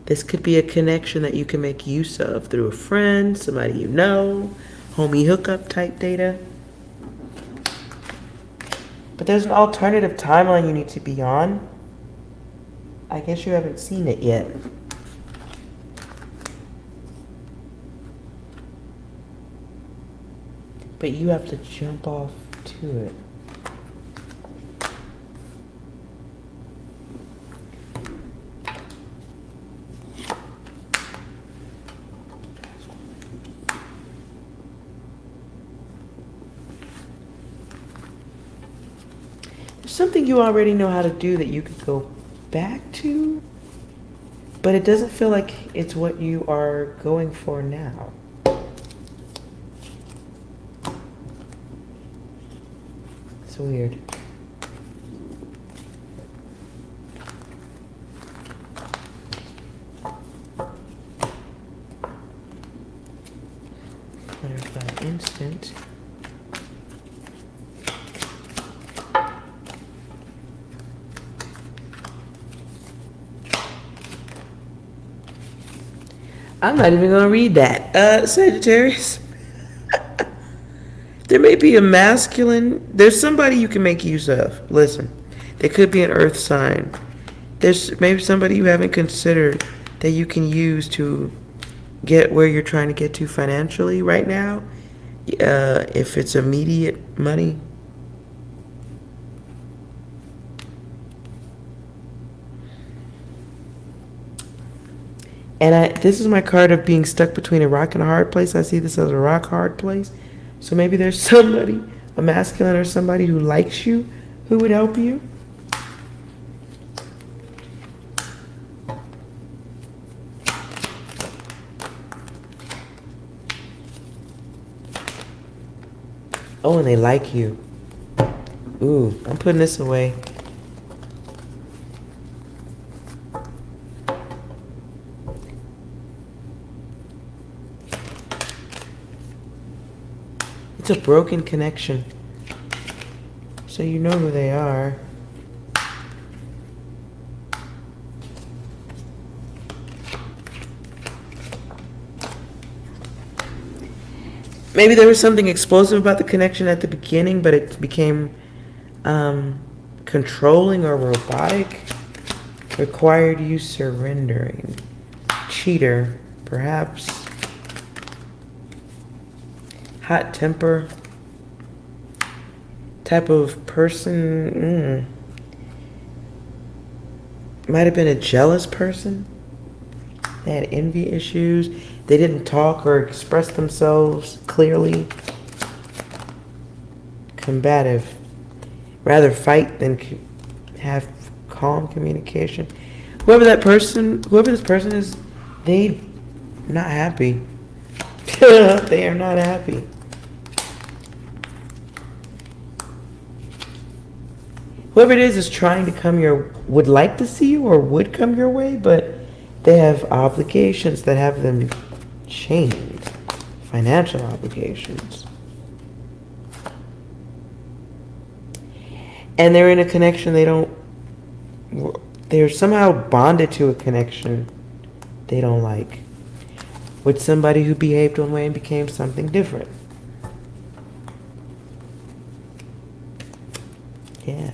This could be a connection that you can make use of through a friend, somebody you know, homie hookup type data. But there's an alternative timeline you need to be on. I guess you haven't seen it yet. But you have to jump off to it. Something you already know how to do that you could go back to, but it doesn't feel like it's what you are going for now. It's weird. Clarify instant. I'm not even going to read that. Sagittarius. There may be a masculine. There's somebody you can make use of. Listen, there could be an earth sign. There's maybe somebody you haven't considered that you can use to get where you're trying to get to financially right now. If it's immediate money. And this is my card of being stuck between a rock and a hard place. I see this as a rock hard place. So maybe there's somebody, a masculine or somebody who likes you, who would help you. Oh, and they like you. Ooh, I'm putting this away. It's a broken connection. So you know who they are. Maybe there was something explosive about the connection at the beginning, but it became controlling or robotic. Required you surrendering. Cheater, perhaps. Hot temper. Type of person. Might have been a jealous person. They had envy issues. They didn't talk or express themselves clearly. Combative. Rather fight than have calm communication. Whoever this person is, they not happy. They are not happy. Whoever it is trying to would like to see you or would come your way, but they have obligations that have them chained. Financial obligations. And they're in a connection they're somehow bonded to a connection they don't like. With somebody who behaved one way and became something different. Yeah.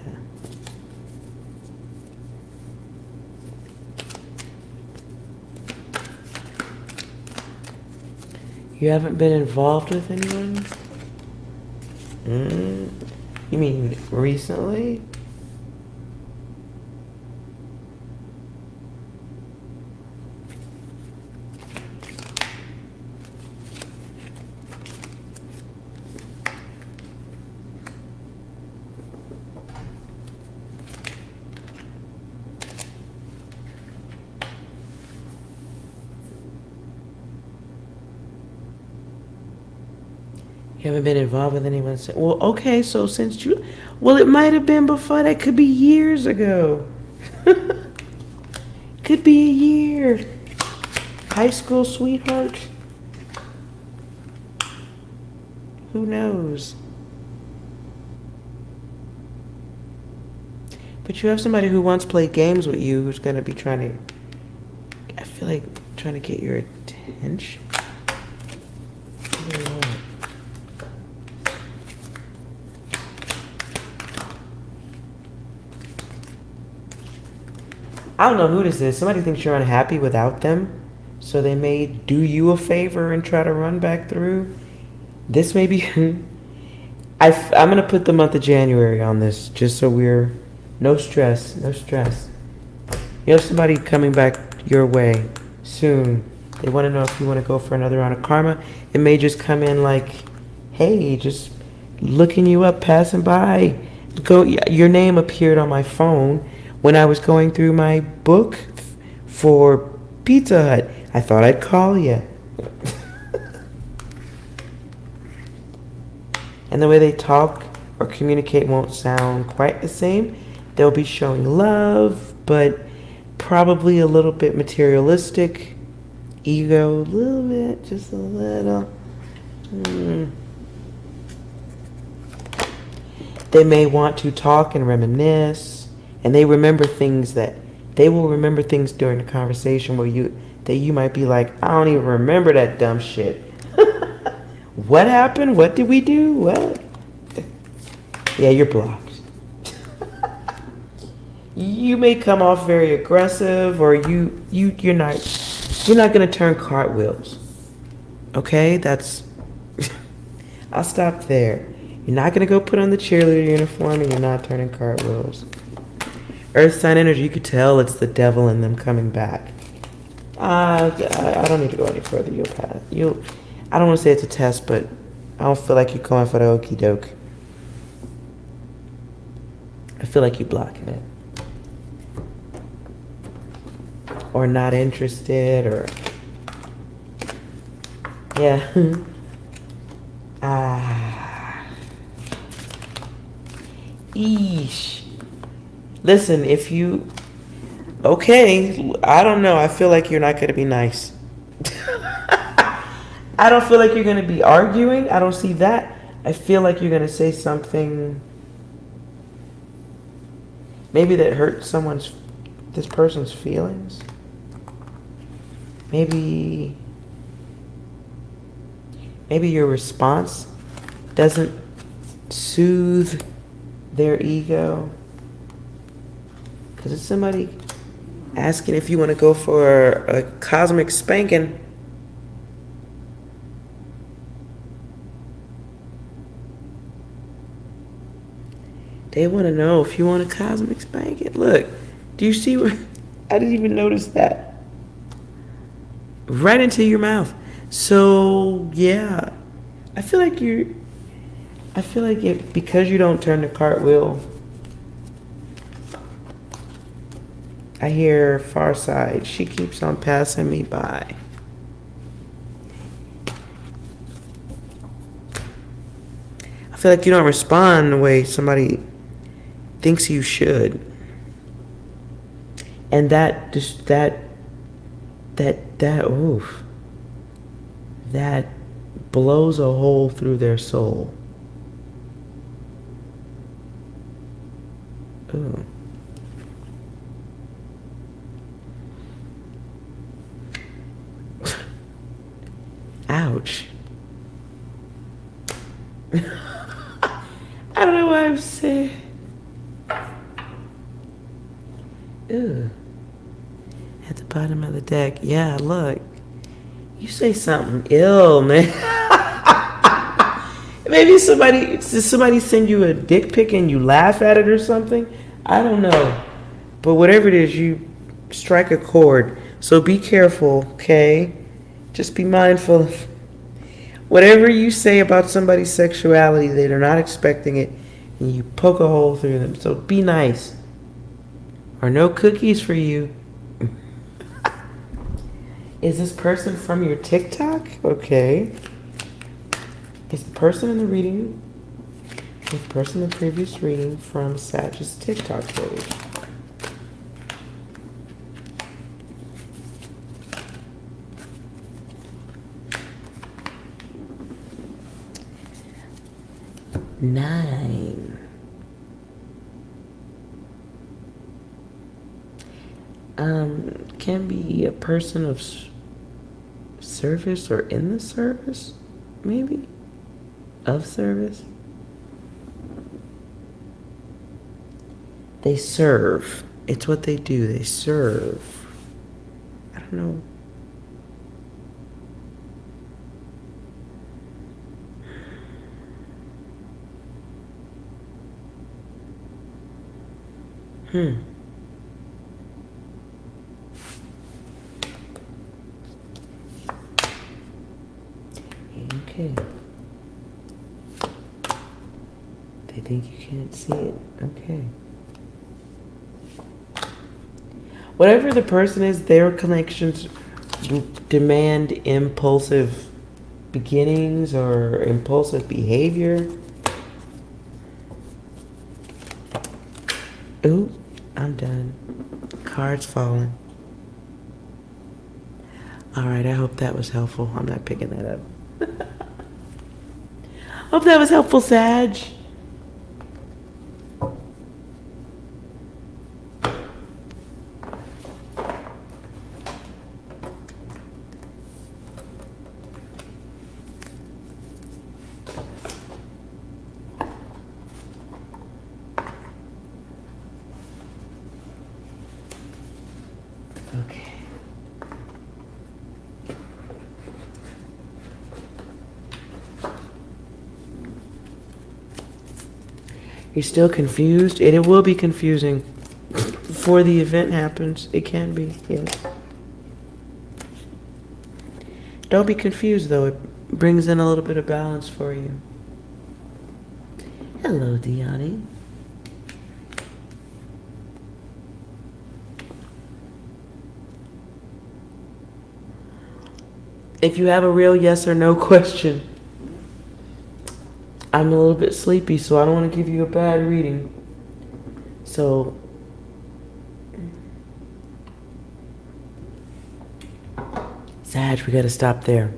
You haven't been involved with anyone? You mean recently? You haven't been involved with anyone since. Well, okay, so since you... Well, it might have been before. That could be years ago. Could be a year. High school sweetheart. Who knows? But you have somebody who once played games with you who's going to be trying to... I feel like trying to get your attention. I don't know. I don't know who this is. Somebody thinks you're unhappy without them, so they may do you a favor and try to run back through. This may be... I'm going to put the month of January on this, just so we're... No stress, no stress. You have somebody coming back your way soon. They want to know if you want to go for another round of karma. It may just come in like, hey, just looking you up, passing by. Your name appeared on my phone when I was going through my book for Pizza Hut. I thought I'd call you. And the way they talk or communicate won't sound quite the same. They'll be showing love, but probably a little bit materialistic. Ego, a little bit, just a little. They may want to talk and reminisce. And they will remember things during the conversation where you might be like, I don't even remember that dumb shit. What happened? What did we do? What? Yeah, you're blocked. You may come off very aggressive, or you're not gonna turn cartwheels. Okay, that's. I'll stop there. You're not gonna go put on the cheerleader uniform, and you're not turning cartwheels. Earth sign energy, you could tell it's the devil in them coming back. I don't need to go any further. You'll pass. I don't want to say it's a test, but I don't feel like you're going for the okie doke. I feel like you're blocking it. Or not interested, or... Yeah. Eesh. Listen, if you... Okay, I don't know. I feel like you're not going to be nice. I don't feel like you're going to be arguing. I don't see that. I feel like you're going to say something maybe that hurts this person's feelings. Maybe your response doesn't soothe their ego. Because it's somebody asking if you want to go for a cosmic spanking. They want to know if you want a cosmic spanking. Look, do you see where... I didn't even notice that. Right into your mouth. So, yeah. I feel like because you don't turn the cartwheel... I hear far side. She keeps on passing me by. I feel like you don't respond the way somebody thinks you should. And that blows a hole through their soul. Ooh. Ouch. I don't know why I'm saying. Ew. At the bottom of the deck. Yeah, look. You say something ill, man. Maybe did somebody send you a dick pic and you laugh at it or something? I don't know. But whatever it is, you strike a chord. So be careful, okay? Just be mindful. Whatever you say about somebody's sexuality, they're not expecting it, and you poke a hole through them. So be nice. Or no cookies for you. Is this person from your TikTok? Okay. Is the person in the reading, the person in the previous reading from Sag's TikTok page? Nine. Can be a person of service or in the service, maybe? Of service? They serve. It's what they do. They serve. I don't know. Okay. They think you can't see it. Okay. Whatever the person is, their connections demand impulsive beginnings or impulsive behavior. Ooh, I'm done. Cards falling. All right, I hope that was helpful. I'm not picking that up. Hope that was helpful, Sag. Okay. You're still confused? And it will be confusing before the event happens. It can be, yes. Don't be confused, though. It brings in a little bit of balance for you. Hello, Diani. If you have a real yes or no question, I'm a little bit sleepy, so I don't want to give you a bad reading. So, Sag, we gotta stop there.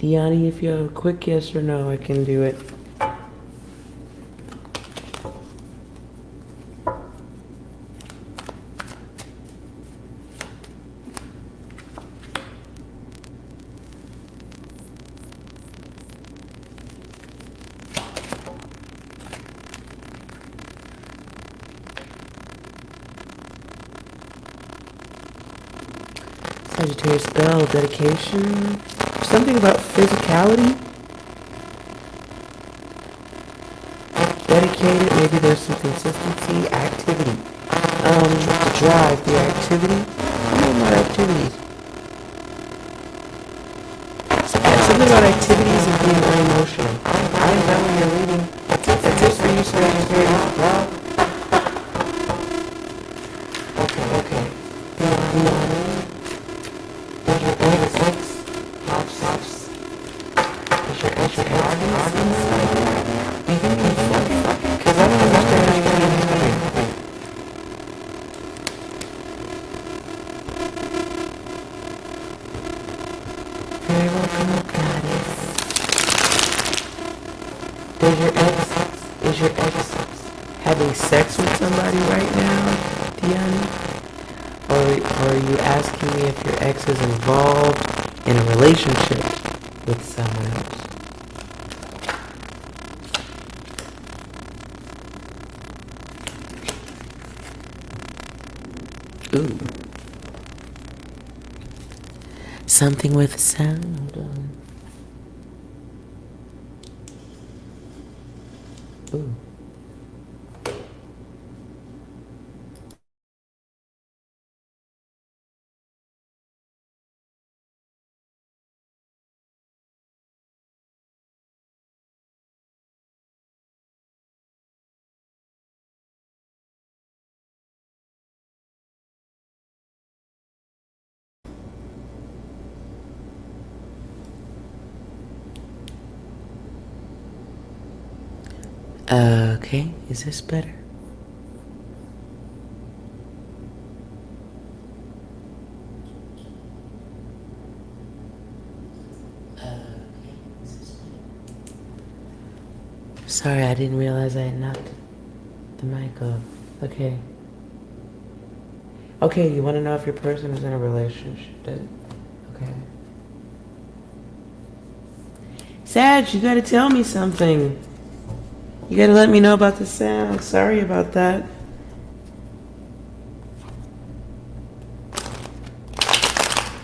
Diani, if you have a quick yes or no, I can do it. Sagittarius spell, dedication, something about physicality. Dedicated, maybe there's some consistency, activity. The drive, the activity. I know more activities. Something about activities and being unemotional. I am done with your reading. That's it for you, Sagittarius. Well, okay. Is your ex having sex with somebody right now, Diani? Or are you asking me if your ex is involved in a relationship with someone else? Ooh. Something with sound. Ooh. Okay, is this better? Sorry, I didn't realize I had knocked the mic off. Okay. Okay, you want to know if your person is in a relationship? Okay. Sag, you gotta tell me something. You gotta let me know about the sound. Sorry about that.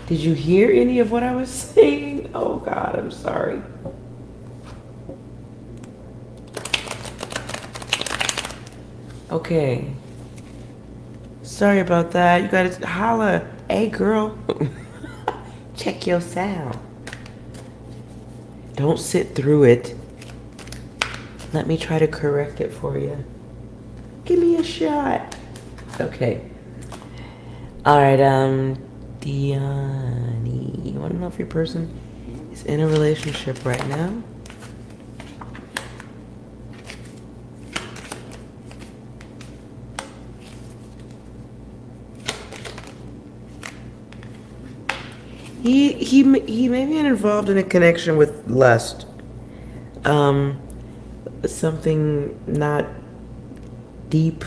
Did you hear any of what I was saying? Oh God, I'm sorry. Okay. Sorry about that. You gotta holla. Hey girl. Check your sound. Don't sit through it. Let me try to correct it for you. Give me a shot. Okay. Alright, Diani. You wanna know if your person is in a relationship right now? He may be involved in a connection with lust. Something not deep.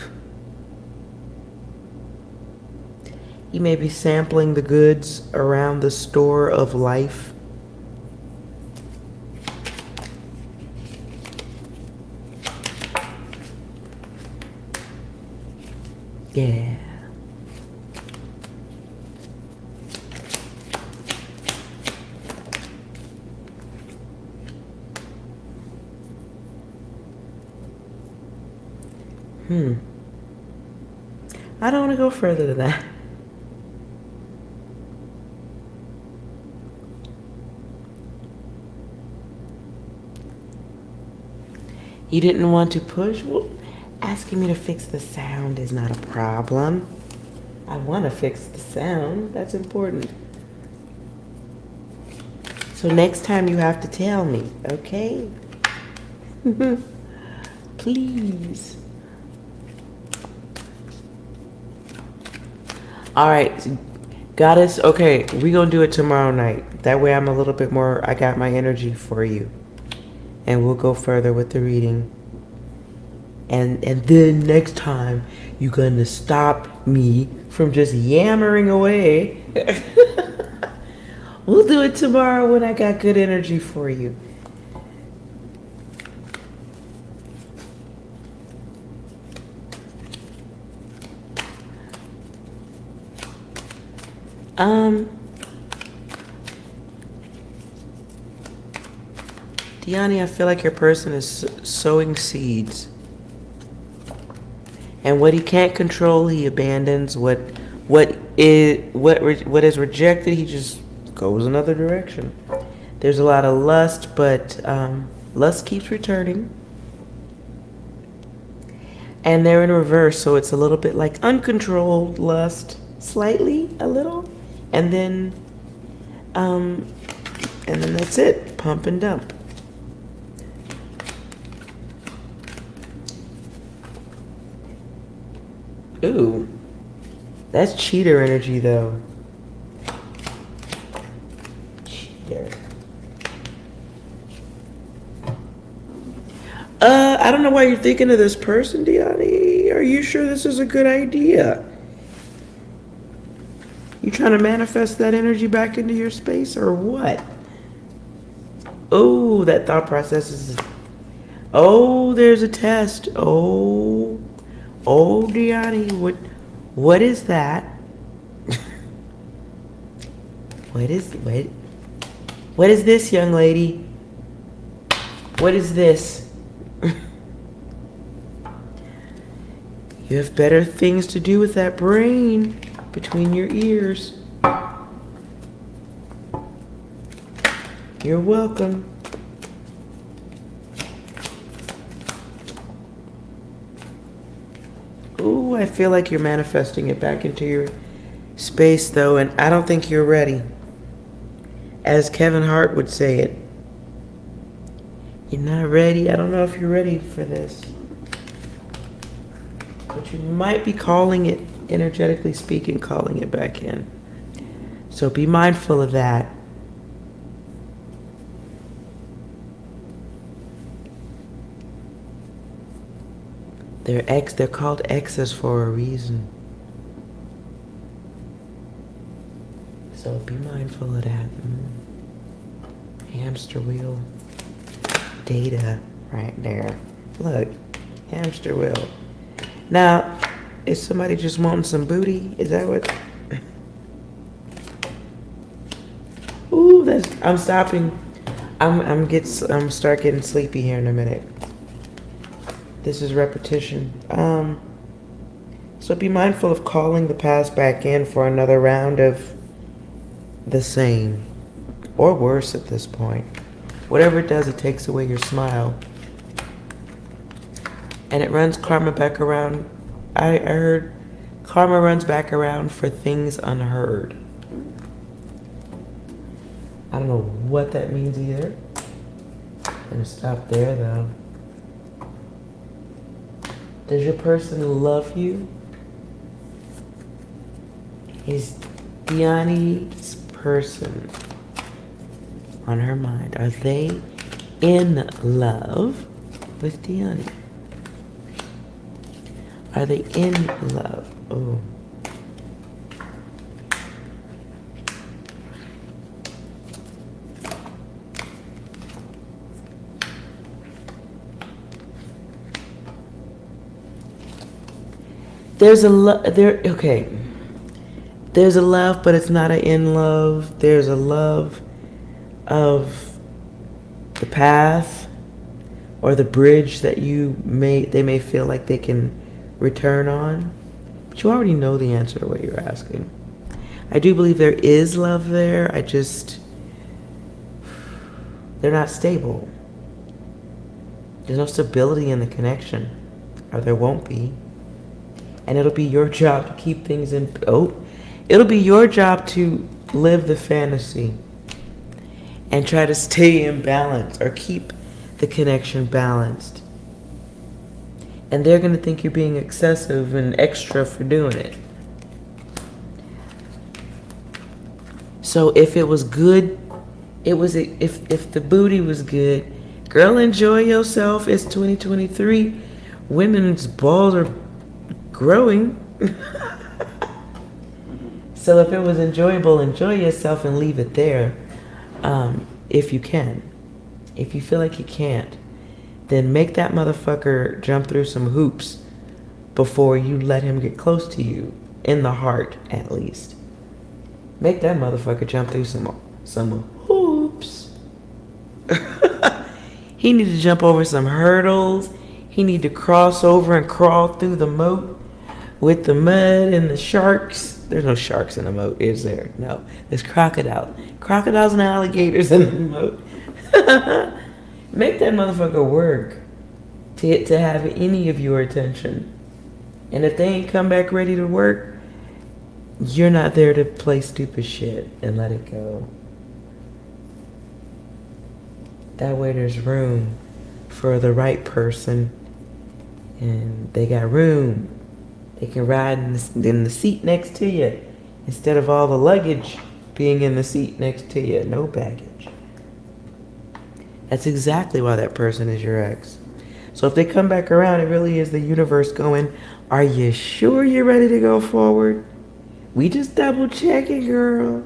He may be sampling the goods around the store of life. Yeah. I don't want to go further than that. You didn't want to push? Well, asking me to fix the sound is not a problem. I want to fix the sound. That's important. So next time you have to tell me, okay? Please. All right, Goddess, okay, we gonna do it tomorrow night. That way I'm a little bit more, I got my energy for you. And we'll go further with the reading. And then next time, you're gonna stop me from just yammering away. We'll do it tomorrow when I got good energy for you. Diani, I feel like your person is sowing seeds. And what he can't control, he abandons. What is rejected, he just goes another direction. There's a lot of lust, but lust keeps returning. And they're in reverse, so it's a little bit like uncontrolled lust, slightly, a little, and then that's it, pump and dump. Ooh, that's cheater energy, though. Cheater. I don't know why you're thinking of this person, Diani. Are you sure this is a good idea? You trying to manifest that energy back into your space, or what? Oh, that thought process is... Oh, there's a test. Oh, Diani, what is that? What is this, young lady? What is this? You have better things to do with that brain between your ears. You're welcome. Ooh, I feel like you're manifesting it back into your space, though, and I don't think you're ready. As Kevin Hart would say it. You're not ready. I don't know if you're ready for this. But you might be calling it, energetically speaking, calling it back in. So be mindful of that. They're called X's for a reason. So be mindful of that. Hamster wheel. Data right there. Look, hamster wheel. Now, is somebody just wanting some booty? Is that what? Ooh, I'm stopping. I'm start getting sleepy here in a minute. This is repetition. So be mindful of calling the past back in for another round of the same, or worse at this point. Whatever it does, it takes away your smile. And it runs karma back around. I heard karma runs back around for things unheard. I don't know what that means either. I'm gonna stop there, though. Does your person love you? Is Diani's person on her mind, are they in love with Diani? Are they in love? Oh. There's a okay. There's a love, but it's not an in love. There's a love of the path or the bridge that they may feel like they can return on. But you already know the answer to what you're asking. I do believe there is love there. They're not stable. There's no stability in the connection, or there won't be. And it'll be your job to keep things in. It'll be your job to live the fantasy and try to stay in balance or keep the connection balanced. And they're going to think you're being excessive and extra for doing it. So if it was good, if the booty was good, girl, enjoy yourself. It's 2023. Women's balls are growing. So if it was enjoyable, enjoy yourself and leave it there. If you can. If you feel like you can't, then make that motherfucker jump through some hoops before you let him get close to you, in the heart at least. Make that motherfucker jump through some hoops. He need to jump over some hurdles. He need to cross over and crawl through the moat with the mud and the sharks. There's no sharks in the moat, is there? No, there's crocodiles. Crocodiles and alligators in the moat. Make that motherfucker work to have any of your attention. And if they ain't come back ready to work, you're not there to play stupid shit and let it go. That way there's room for the right person, and they got room. They can ride in the seat next to you instead of all the luggage being in the seat next to you. No baggage. That's exactly why that person is your ex. So if they come back around, it really is the universe going, are you sure you're ready to go forward? We just double checking, girl.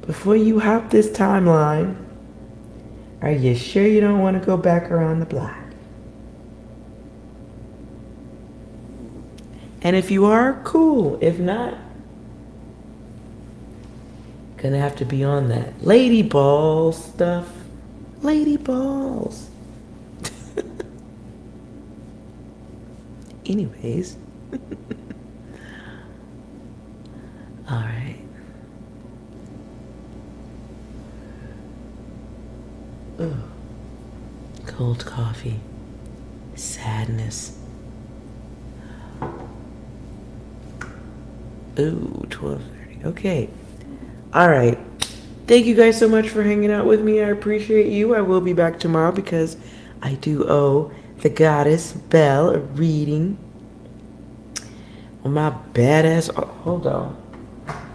Before you hop this timeline, are you sure you don't want to go back around the block? And if you are, cool. If not, gonna have to be on that lady ball stuff. Lady balls. Anyways. All right. Ugh. Cold coffee. Sadness. Ooh, 12:30. Okay. All right. Thank you guys so much for hanging out with me. I appreciate you. I will be back tomorrow because I do owe the goddess Belle a reading. On my badass. Oh, hold on.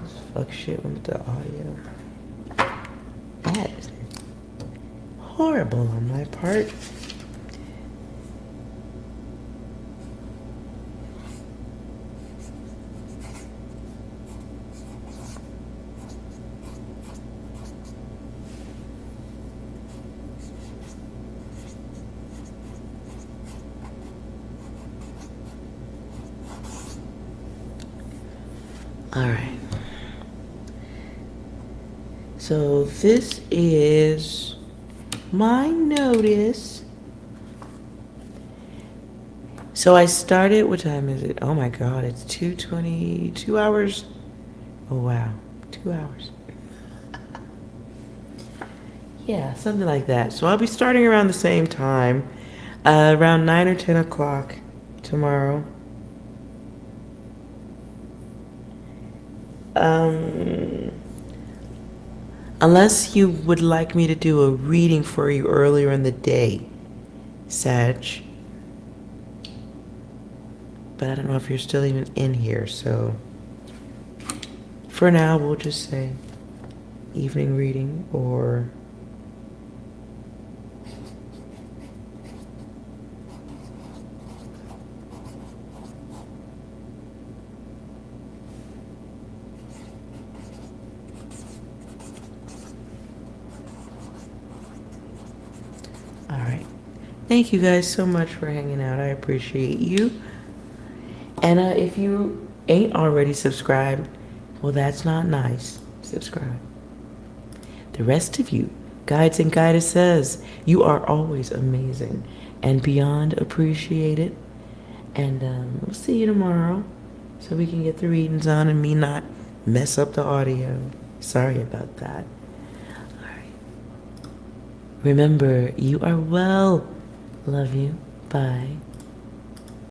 This fuck shit with the audio. That is horrible on my part. All right. So this is my notice. So I started, what time is it? Oh my God, it's 2:20, 2 hours. Oh wow, 2 hours. Yeah, something like that. So I'll be starting around the same time, around 9 or 10 o'clock tomorrow. Unless you would like me to do a reading for you earlier in the day, Sag. But I don't know if you're still even in here, so for now we'll just say evening reading or thank you guys so much for hanging out. I appreciate you. And if you ain't already subscribed, well, that's not nice. Subscribe. The rest of you, guides and goddesses, you are always amazing and beyond appreciated. And we'll see you tomorrow so we can get the readings on and me not mess up the audio. Sorry about that. All right. Remember, you are well. Love you. Bye.